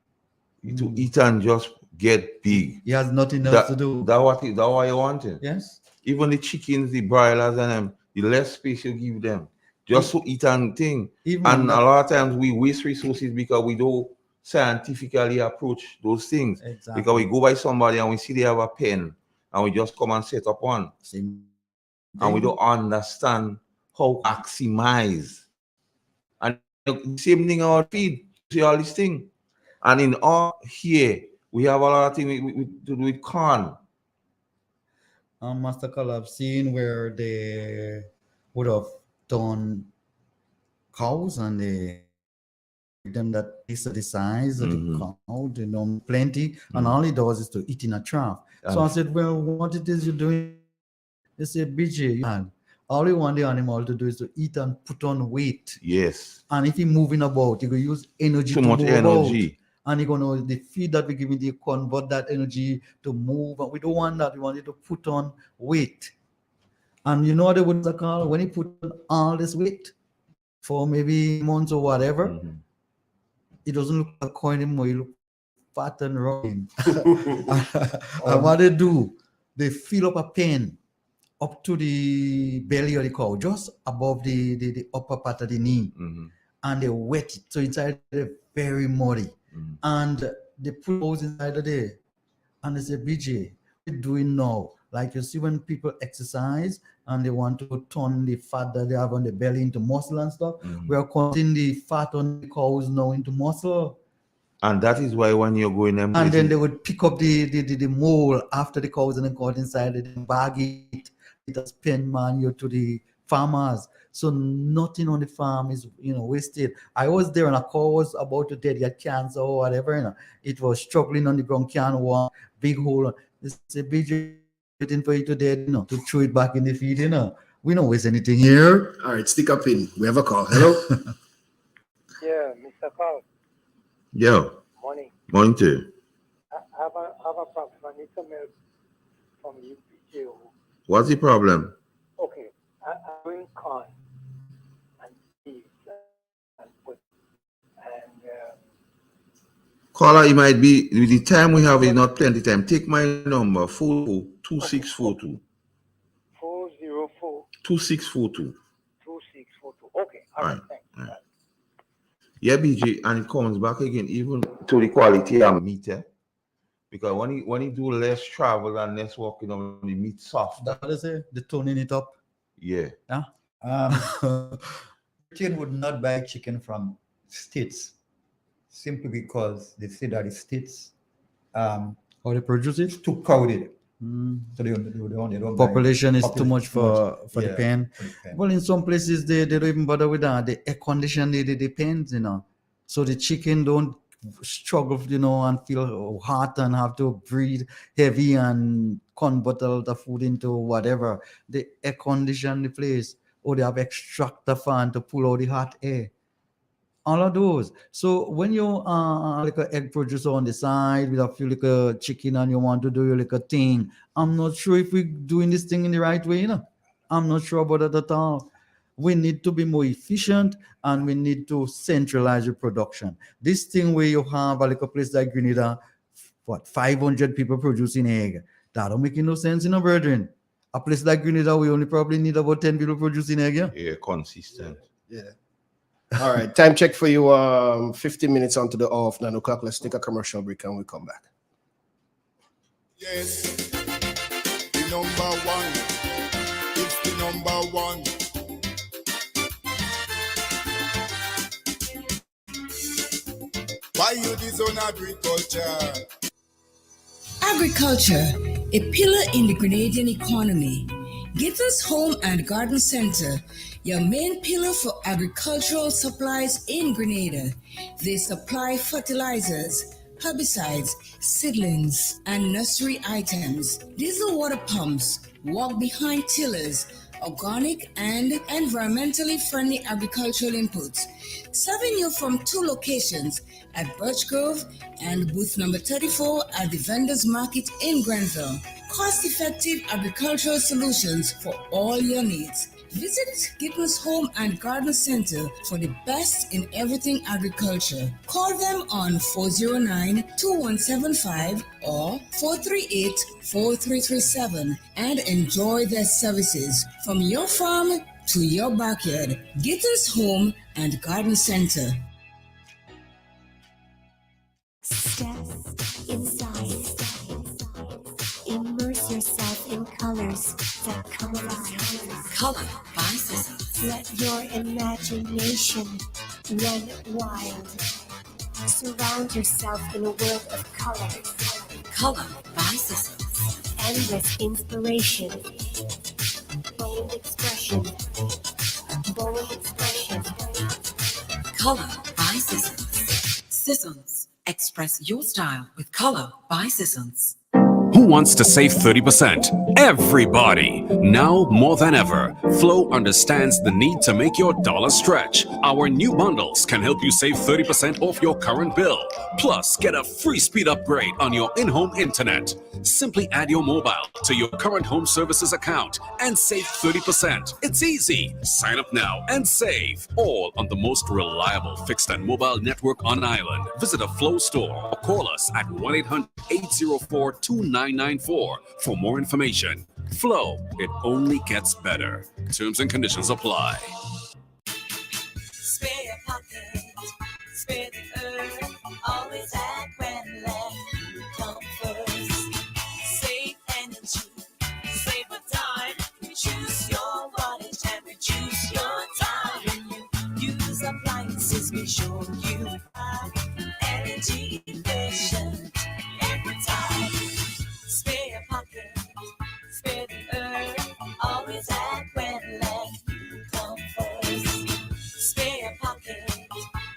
to eat and just get big. He has nothing else to do. That what you want it. Yes. Even the chickens, the broilers, and them, the less space you give them, just to eat and thing. And a lot of times we waste resources because we don't scientifically approach those things. Exactly. Because we go by somebody and we see they have a pen and we just come and set up one. And we don't understand how maximize. And the same thing our feed, see all this thing. And in all here, we have a lot of things to do with corn. Master Call, I've seen where they would have done cows and they them that is the size of the cow, they know plenty, and all it does is to eat in a trough. So I said, well, what it is you're doing? They said, BJ, all you want the animal to do is to eat and put on weight. Yes. And if you're moving about, you can use energy Too to much move energy. about. And you're gonna the feed that we give you, they convert that energy to move. And we don't want that. We want it to put on weight. And you know what they would call when you put on all this weight for maybe months or whatever, it doesn't look like a coin anymore. You look fat and running. And what they do, they fill up a pen up to the belly of the cow, just above the upper part of the knee, and they wet it. So inside they're very muddy. And they put those inside of there. And they say, BJ, what are you doing now? Like you see when people exercise and they want to turn the fat that they have on the belly into muscle and stuff, we are converting the fat on the cows now into muscle. And that is why when you're going them and then they would pick up the mole after the cows and then go inside it and bag it. It has pen manual to the farmers. So nothing on the farm is wasted. I was there and a cow was about to dead, get cancer or whatever. It was struggling on the ground, can't walk, big hole. They say, BJ, waiting for it to dead, to throw it back in the feed, We don't waste anything here. All right, stick up in. We have a call. Hello. Yeah, Mr. Carl. Yeah. Morning. Morning to you. I have a problem. I need some help from you, PJ. What's the problem? Okay, I'm doing corn and beef and put and Caller, it might be with the time we have is not plenty time. Take my number 2642. 404 2642. 2642. Okay, all right, thanks. Right. Yeah, BJ, and it comes back again, even to the quality of meat, because when you do less travel and less walking on the meat soft. That is it, the toning it up. Yeah. Britain would not buy chicken from states simply because they say that the states how they produce it? Too crowded. So they don't population buy. is too much for the pen. For the pen. Well, in some places they don't even bother with that. They air condition the pens, so the chicken don't struggle, and feel hot and have to breathe heavy and convert all the food into whatever. They air condition the place, or they have extractor fan to pull out the hot air. All of those. So when you like an egg producer on the side with a few like a chicken and you want to do your like a thing, I'm not sure if we're doing this thing in the right way. I'm not sure about it at all. We need to be more efficient and we need to centralize your production. This thing where you have like a place like Grenada, 500 people producing egg, that don't make no sense, brethren. A place like Grenada, we only probably need about 10 people producing egg. Yeah, consistent. Yeah. All right, time check for you. 15 minutes onto the hour of 9 o'clock. Let's take a commercial break and we'll come back. Yes, the number one. It's the number one. Why you disown agriculture? Agriculture, a pillar in the Grenadian economy. Gittins Home and Garden Center, your main pillar for agricultural supplies in Grenada. They supply fertilizers, herbicides, seedlings, and nursery items, diesel water pumps, walk-behind tillers, organic and environmentally friendly agricultural inputs, serving you from 2 locations at Birch Grove and booth number 34 at the Vendors Market in Grenville. Cost-effective agricultural solutions for all your needs. Visit Gittins Home and Garden Center for the best in everything agriculture. Call them on 409-2175 or 438-4337 and enjoy their services from your farm to your backyard. Gittins Home and Garden Center. Step inside. Immerse yourself in colors that come alive. Color by Sissons. Let your imagination run wild. Surround yourself in a world of color. Color by Sissons. Endless inspiration. Bold expression. Bold expression. Color by Sissons. Sissons. Express your style with Color by Sissons. Who wants to save 30%? Everybody! Now more than ever, Flow understands the need to make your dollar stretch. Our new bundles can help you save 30% off your current bill. Plus, get a free speed upgrade on your in-home internet. Simply add your mobile to your current home services account and save 30%. It's easy. Sign up now and save. All on the most reliable fixed and mobile network on island. Visit a Flow store or call us at 1-800-804-2994 for more information. Flow, it only gets better. Terms and conditions apply. Spare your pocket, spare the earth, always act when left, you come first. Save energy, save a time, reduce your wattage and reduce your time. When you use appliances, make sure you are energy efficient every time. Spare your pocket, spare the earth, always act when left, you come first. Spare your pocket,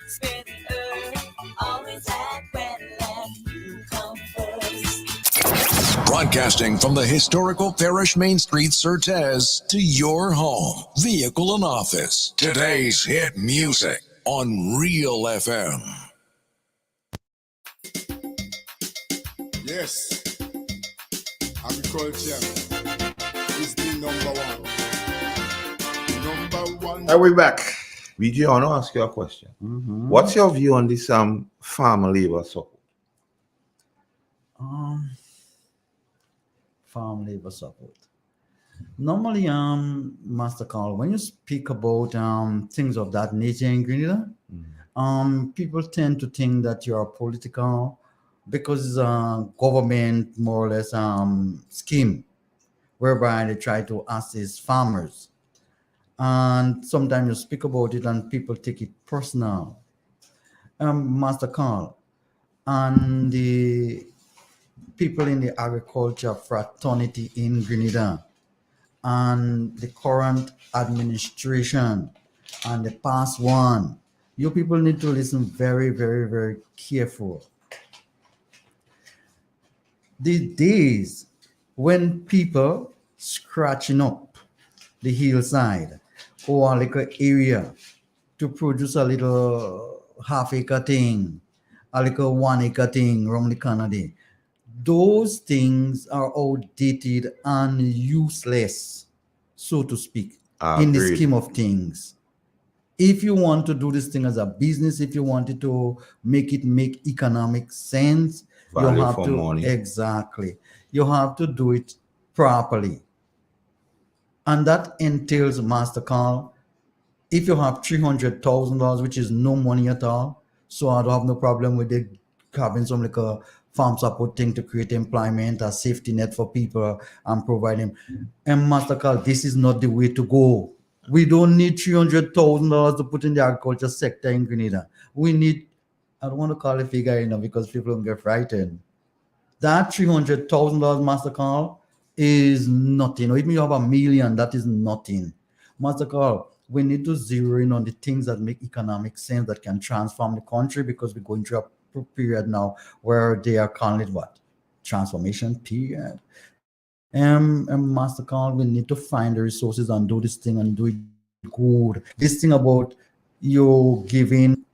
spare the earth, always act when left, you come first. Broadcasting from the historical Parish Main Street, Surtez, to your home, vehicle, and office. Today's hit music on Real FM. Yes, agriculture is the number one. Number one. Are we back? BJ, I want to ask you a question. What's your view on this farm labor support? Farm labor support. Normally, Master Carl, when you speak about things of that nature in Grenada, people tend to think that you're political because it's a government, more or less, scheme whereby they try to assist farmers. And sometimes you speak about it and people take it personal. Master Carl, and the people in the agriculture fraternity in Grenada and the current administration and the past one, you people need to listen very, very, very careful. These days, when people scratching up the hillside or a little area to produce a little half-acre thing, a little 1 acre thing around the Canada, those things are outdated and useless, so to speak, in the Agreed. scheme of things. If you want to do this thing as a business, if you wanted to make economic sense, Value you have for to money. exactly. You have to do it properly, and that entails, Master Carl, if you have $300,000, which is no money at all, so I don't have no problem with it having some like a farm support thing to create employment, a safety net for people and providing. And Master Carl, this is not the way to go. We don't need $300,000 to put in the agriculture sector in Grenada. We need, I don't want to call it figure, because people don't get frightened. That $300,000, Master Carl, is nothing. Or even you have $1 million, that is nothing. Master Carl, we need to zero in on the things that make economic sense, that can transform the country, because we're going through a period now where they are calling it what? Transformation period. And Master Carl, we need to find the resources and do this thing and do it good. This thing about you giving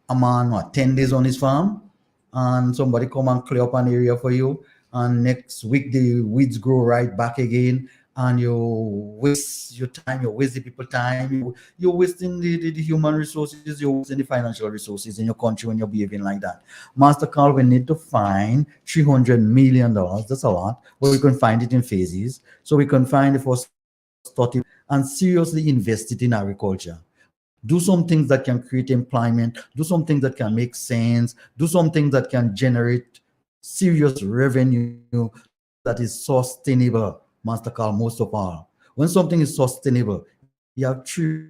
a man 10 days on his farm and somebody come and clear up an area for you, and next week the weeds grow right back again, and you waste your time, you waste the people time, you're wasting the human resources, you're wasting the financial resources in your country when you're behaving like that. Master Carl, we need to find $300 million. That's a lot, but we can find it in phases. So we can find the first 30 and seriously invest it in agriculture. Do some things that can create employment, do some things that can make sense, do some things that can generate serious revenue that is sustainable, Master Carl, most of all. When something is sustainable, you have three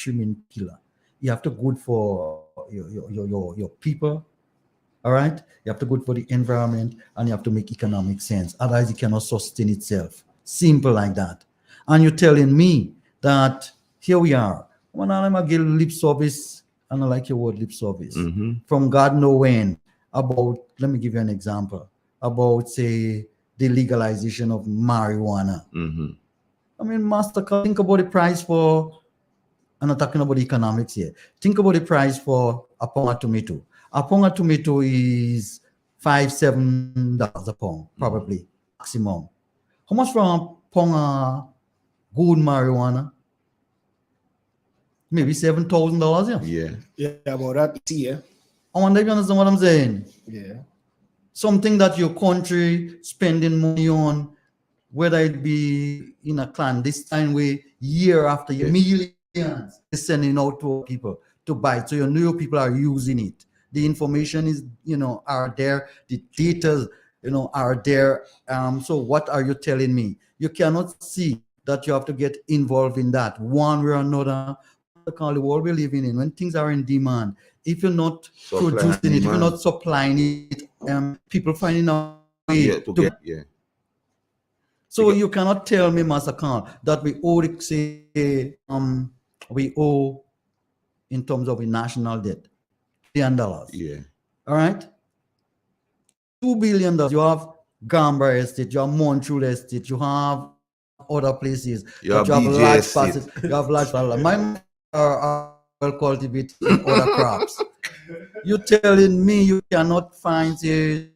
main pillars. You have to good for your people, all right? You have to good for the environment, and you have to make economic sense. Otherwise, it cannot sustain itself. Simple like that. And you're telling me that here we are. When I'm give lip service, and I like your word lip service, from God know when, about, let me give you an example, about, say, the legalization of marijuana. I mean, Master, think about the price for, I'm not talking about economics here. Think about the price for a pound of tomato. A pound of tomato is $5-7 a pound, probably, maximum. How much for a pound of good marijuana? Maybe $7,000, yeah. Yeah, about that, yeah. I wonder if you understand what I'm saying. Yeah. Something that your country spending money on, whether it be in a clandestine way, year after year, millions is sending out to people to buy it. So you know people are using it. The information is, are there. The data, are there. So what are you telling me? You cannot see that you have to get involved in that one way or another. The world we're living in, when things are in demand, if you're not producing it, if you're not supplying it, people finding a way to get. So you cannot tell me, Master Khan, that we owe in terms of a national debt, $1 billion. Yeah. All right. $2 billion. You have Gamba Estate, you have Montreal Estate, you have other places. You have large BJ passes. You have large. My are well cultivated in other crops. You're telling me you cannot find $2-3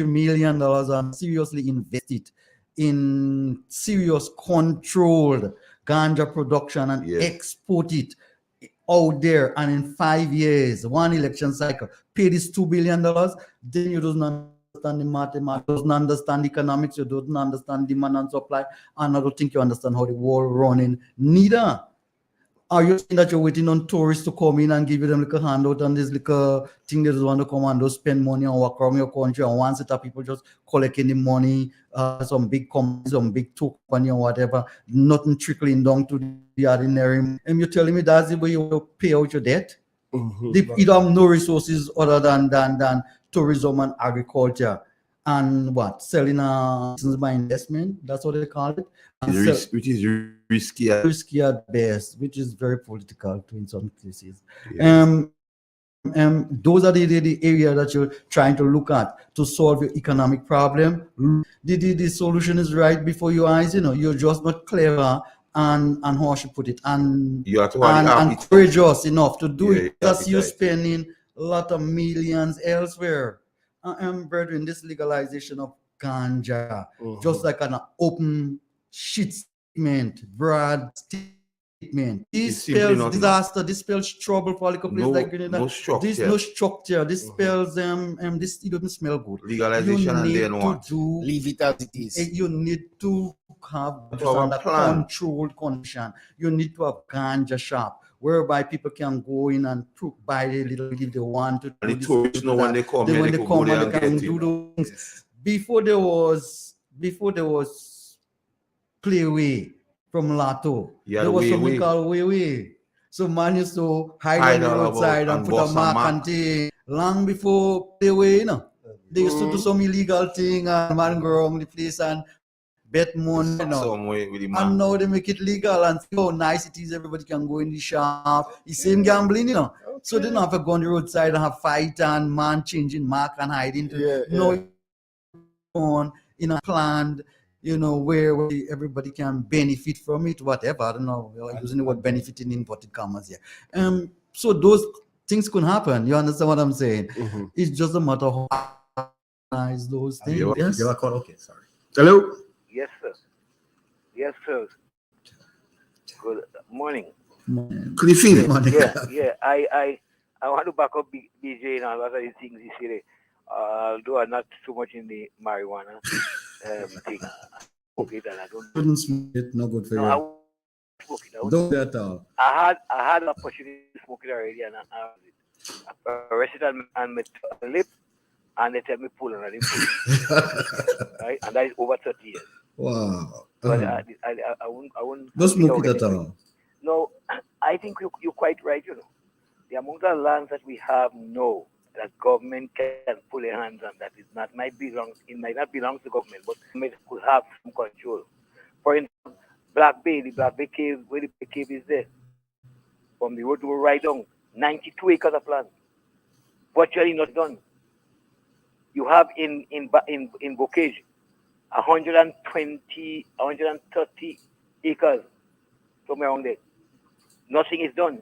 million and seriously invest it in serious controlled ganja production and export it out there, and in 5 years, one election cycle, pay this $2 billion, then you don't understand the mathematics, doesn't understand economics, you don't understand demand and supply, and I don't think you understand how the world running neither. Are you saying that you're waiting on tourists to come in and give you them like a handout and this like a thing they just want to come and just spend money and walk around your country, and one set of people just collecting the money, some big companies, some big company or whatever, nothing trickling down to the ordinary. And you're telling me that's the way you pay out your debt? You don't have no resources other than tourism and agriculture. And what? Selling by investment? That's what they call it. Which is risky. Risky at best, which is very political too in some cases. Yes. Those are the area that you're trying to look at to solve your economic problem. The solution is right before your eyes. You're just not clever and how I should put it, and you have to and courageous enough to do it. That's you appetite. spending a lot of millions elsewhere. Brethren, this legalization of ganja, just like an open shit statement, broad statement. This spells disaster, this spells trouble for like a place like Grenada. No structure. This no structure. This spells this it doesn't smell good. Legalization and then what? Leave it as it is. You need to have under controlled condition. You need to have ganja shop whereby people can go in and buy a little if they want to. And the tourists know when they come here, when they come and they can do those things. Before there was Playway from Lato. There was something called Way. So man used to hide on the roadside and put a mark and thing. Long before Playway, they used to do some illegal thing and man go around the place and bet money, and now they make it legal and see how nice it is. Everybody can go in the shop. It's same gambling, So they don't have to go on the roadside and have fight and man changing mark and hiding. On in a planned, where everybody can benefit from it, whatever. I don't know, using the word benefit in inverted commas here. So those things can happen. You understand what I'm saying? It's just a matter of how those things. Okay, sorry. Hello. Yes, sir. Yes, sir. Good morning. Cliffy. I want to back up BJ and a lot of the things he said. Although I'm not so much in the marijuana thing. Okay, that I don't. Couldn't smoke it, no good for No, you. I won't smoke it. Don't do that at all. I had an opportunity to smoke it already, and I arrested on my lip, and they tell me pull, and I didn't pull. Right, and that is over 30 years. Wow. So I won't. Don't smoke it at all. No, I think you're quite right. You know, the amount of lands that we have now that government can pull their hands on, that is not it might not belong to government, but government could have some control. For instance, the Black Bay Cave, where the Bay Cave is there, from the road to right down, 92 acres of land, virtually not done. You have in Bocage, 130 acres, somewhere around there. Nothing is done.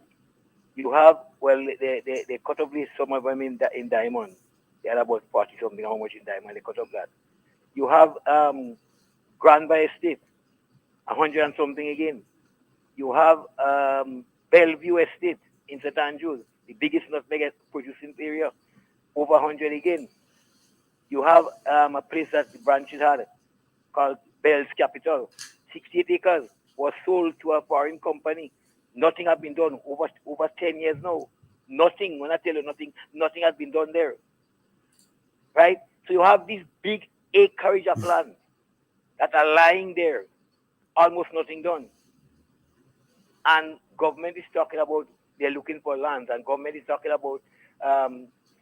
You have, they cut off some of them in Diamond. They had about 40 something, how much in Diamond, they cut off that. You have Grand Bay Estate, 100 and something again. You have Bellevue Estate in St. Andrews, the biggest nutmeg producing area, over 100 again. You have a place that the branches had called Bell's Capital, 68 acres, was sold to a foreign company. Nothing has been done over 10 years now. Nothing. When I tell you nothing has been done there. Right? So you have these big acreage of land that are lying there, almost nothing done. And government is talking about they're looking for lands, and government is talking about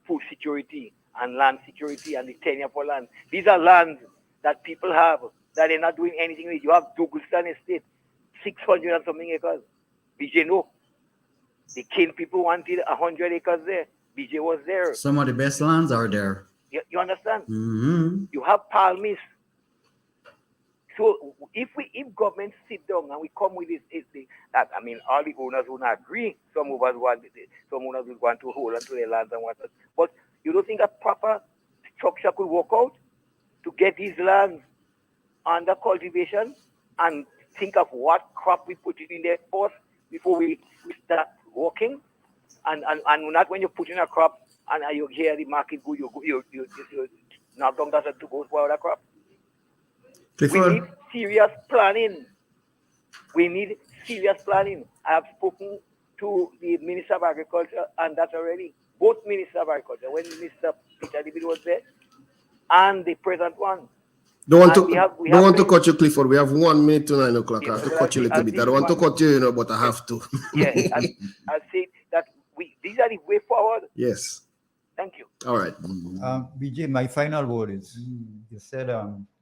food security and land security and the tenure for land. These are lands that people have that they're not doing anything with. You have Douglaston Estate, 600 and something acres. BJ no. The King people wanted 100 acres there. BJ was there. Some of the best lands are there. You understand? Mm-hmm. You have Palmis. So if government sit down and we come with this, all the owners will not agree. Some owners will want to hold on to their lands and whatnot. But you don't think a proper structure could work out to get these lands under cultivation and think of what crop we put in there first before we start working, and not when you put in a crop and you hear the market good, you knock down that to go for other crop. We need serious planning. I have spoken to the Minister of Agriculture and that already. Both Minister of Agriculture, when Minister Peter David was there, and the present one. Don't want to cut you, Clifford. We have 1 minute to 9 o'clock. I have to cut you a little bit. I don't want to cut you, but I have to. I say that these are the way forward. Yes. Thank you. All right. BJ, my final word is you said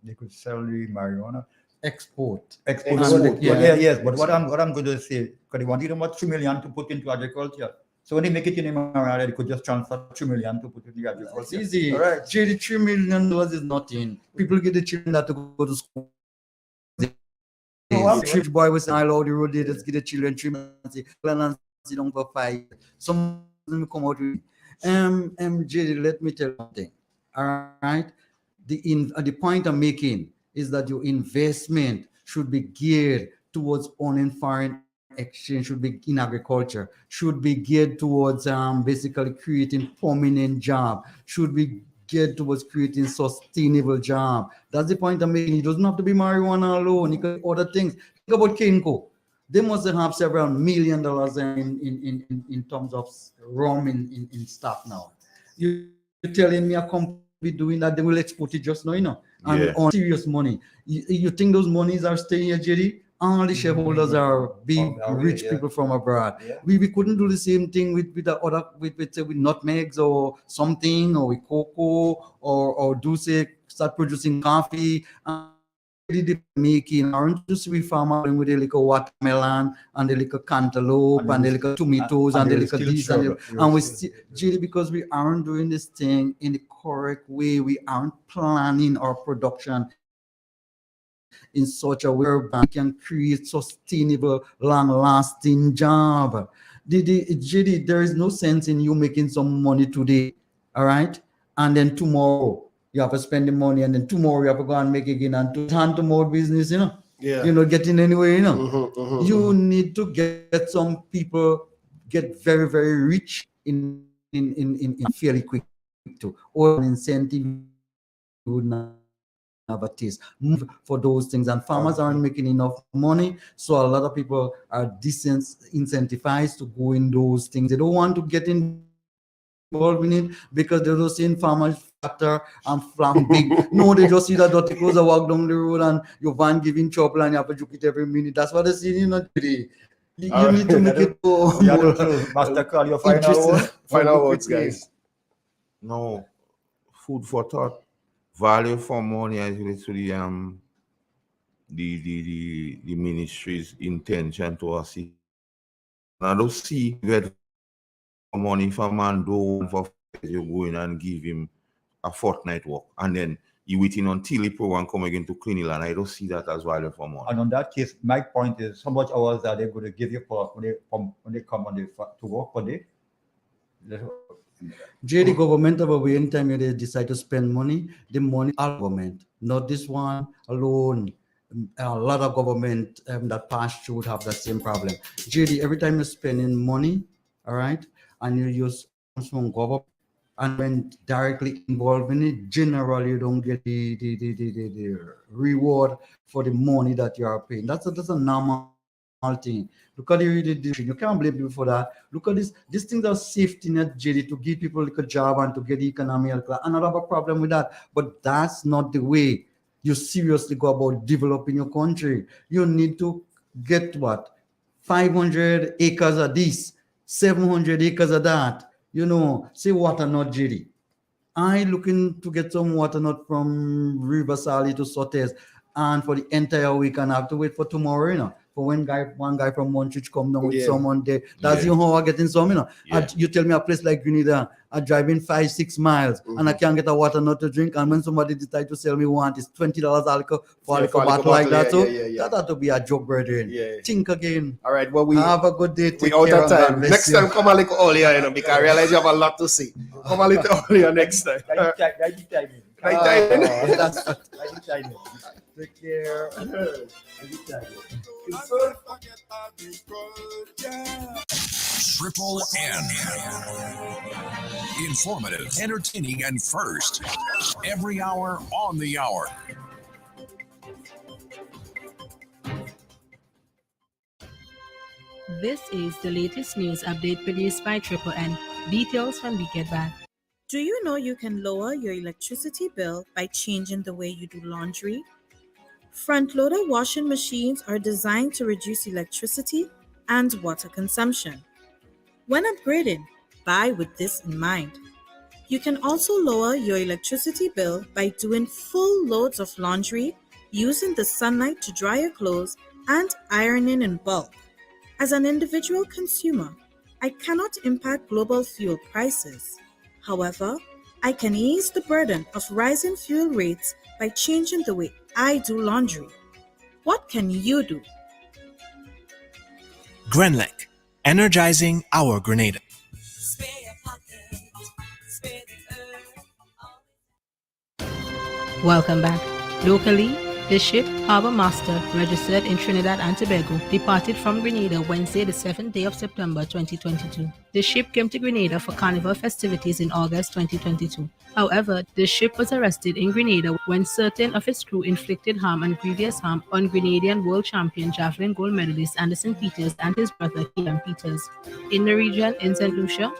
they could sell the marijuana. Export. Yes. But what I'm going to say, because they wanted about 3 million to put into agriculture. So when they make it in marijuana, they could just transfer 3 million to put in the agriculture. It's easy. All right. $3 million is nothing. People get the children that to go to school. Trip boy was I allow the road there, let's get the children 3 months. Plan and sit down for 5 years. Some come out with JD, let me tell you something. All right. The point I'm making is that your investment should be geared towards owning foreign exchange, should be in agriculture, should be geared towards basically creating permanent job, should be geared towards creating sustainable job. That's the point I'm making. It doesn't have to be marijuana alone. It could be other things. Think about Kenco. They must have several $1 million in terms of rum in stock now. You're telling me a company doing that, they will export it just now, and on serious money. You think those monies are staying here, JD? All the shareholders are big, rich people from abroad. Yeah. We couldn't do the same thing with nutmegs or something, or with cocoa, or start producing coffee. The making aren't just we farmer with the little watermelon and the little cantaloupe and the little tomatoes and the little this and we still, Julie, because we aren't doing this thing in the correct way, we aren't planning our production in such a way where we can create sustainable, long-lasting job. JD, there is no sense in you making some money today, all right, and then tomorrow you have to spend the money, and then tomorrow you have to go and make again and to hand to more business, getting anywhere, You need to get some people get very, very rich in fairly quick too, or an incentive you would not have a taste. Move for those things, and farmers aren't making enough money, so a lot of people are incentivized to go in those things. They don't want to get involved in it because they're just seeing farmers fatter and flam big. No, they just see that dirty clothes walk down the road and your van giving chop and you have to juke it every minute. That's what they see, today. You need to make it more Master Carl, your final word? Final words, guys. No, food for thought. Value for money as literally the ministry's intention to assist. I don't see that money if a man do for you go in and give him a fortnight work and then you waiting until the program come again to clean it, and I don't see that as value for money. And on that case, my point is how much hours are they going to give you for when they come on to work per day? JD government of a way anytime they decide to spend money, the money government, not this one alone. A lot of government that pass through would have that same problem. JD, every time you're spending money, all right, and you use from government and when directly involved in it, generally you don't get the reward for the money that you are paying. That's a normal thing. Look at you can't blame people for that. Look at this. These things are safety net, JD, to give people like a job and to get the economy. And I don't have a problem with that. But that's not the way you seriously go about developing your country. You need to get 500 acres of this, 700 acres of that. Say water not, JD. I looking to get some water not from River Sally to Sotes, and for the entire week, and I have to wait for tomorrow, For one guy from Montreal come down with someone there. That's how I getting some, You tell me a place like Grenada, I drive in 5-6 miles, and I can't get a water not to drink. And when somebody decide to sell me one, it's $20 alcohol for a bottle like that. That had to be a joke, brethren. Think again. All right. Well, we have a good day. We out of time. Next time, come a little earlier, because I realize you have a lot to see. Come a little earlier next time. Take care. Triple N. Informative, entertaining, and first. Every hour on the hour. This is the latest news update produced by Triple N. Details when we get back. Do you know you can lower your electricity bill by changing the way you do laundry? Front-loader washing machines are designed to reduce electricity and water consumption. When upgrading, buy with this in mind. You can also lower your electricity bill by doing full loads of laundry, using the sunlight to dry your clothes, and ironing in bulk. As an individual consumer, I cannot impact global fuel prices. However, I can ease the burden of rising fuel rates by changing the way I do laundry. What can you do? Grenlec, energizing our Grenada. Welcome back. Locally, the ship Harbour Master, registered in Trinidad and Tobago, departed from Grenada Wednesday, the 7th day of September 2022. The ship came to Grenada for Carnival festivities in August 2022. However, the ship was arrested in Grenada when certain of its crew inflicted harm and grievous harm on Grenadian world champion javelin gold medalist Anderson Peters and his brother Keelan Peters. In the region in St. Lucia,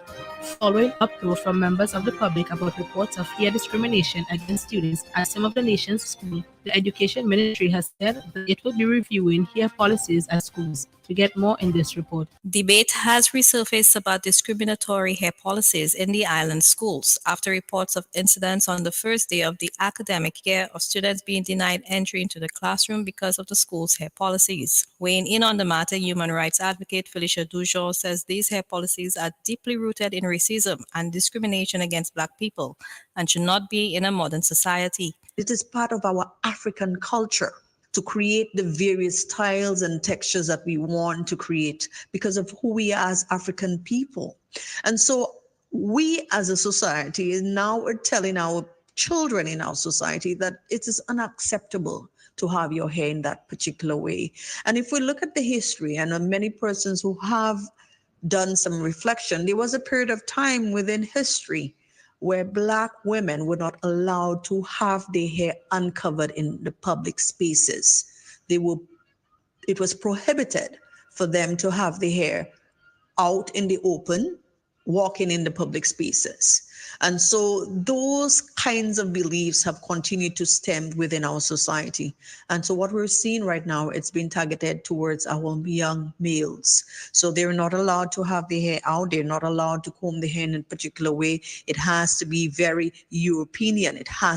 following uproar from members of the public about reports of fear discrimination against students at some of the nation's schools, the Education Ministry has said that it will be reviewing hair policies at schools. To get more in this report. Debate has resurfaced about discriminatory hair policies in the island schools after reports of incidents on the first day of the academic year of students being denied entry into the classroom because of the school's hair policies. Weighing in on the matter, human rights advocate Felicia Dujon says these hair policies are deeply rooted in racism and discrimination against Black people and should not be in a modern society. It is part of our African culture to create the various styles and textures that we want to create because of who we are as African people. And so we as a society now are telling our children in our society that it is unacceptable to have your hair in that particular way. And if we look at the history and many persons who have done some reflection, there was a period of time within history where Black women were not allowed to have their hair uncovered in the public spaces. It was prohibited for them to have their hair out in the open, walking in the public spaces. And so those kinds of beliefs have continued to stem within our society. And so what we're seeing right now, it's been targeted towards our young males. So they're not allowed to have their hair out. They're not allowed to comb their hair in a particular way. It has to be very European. It has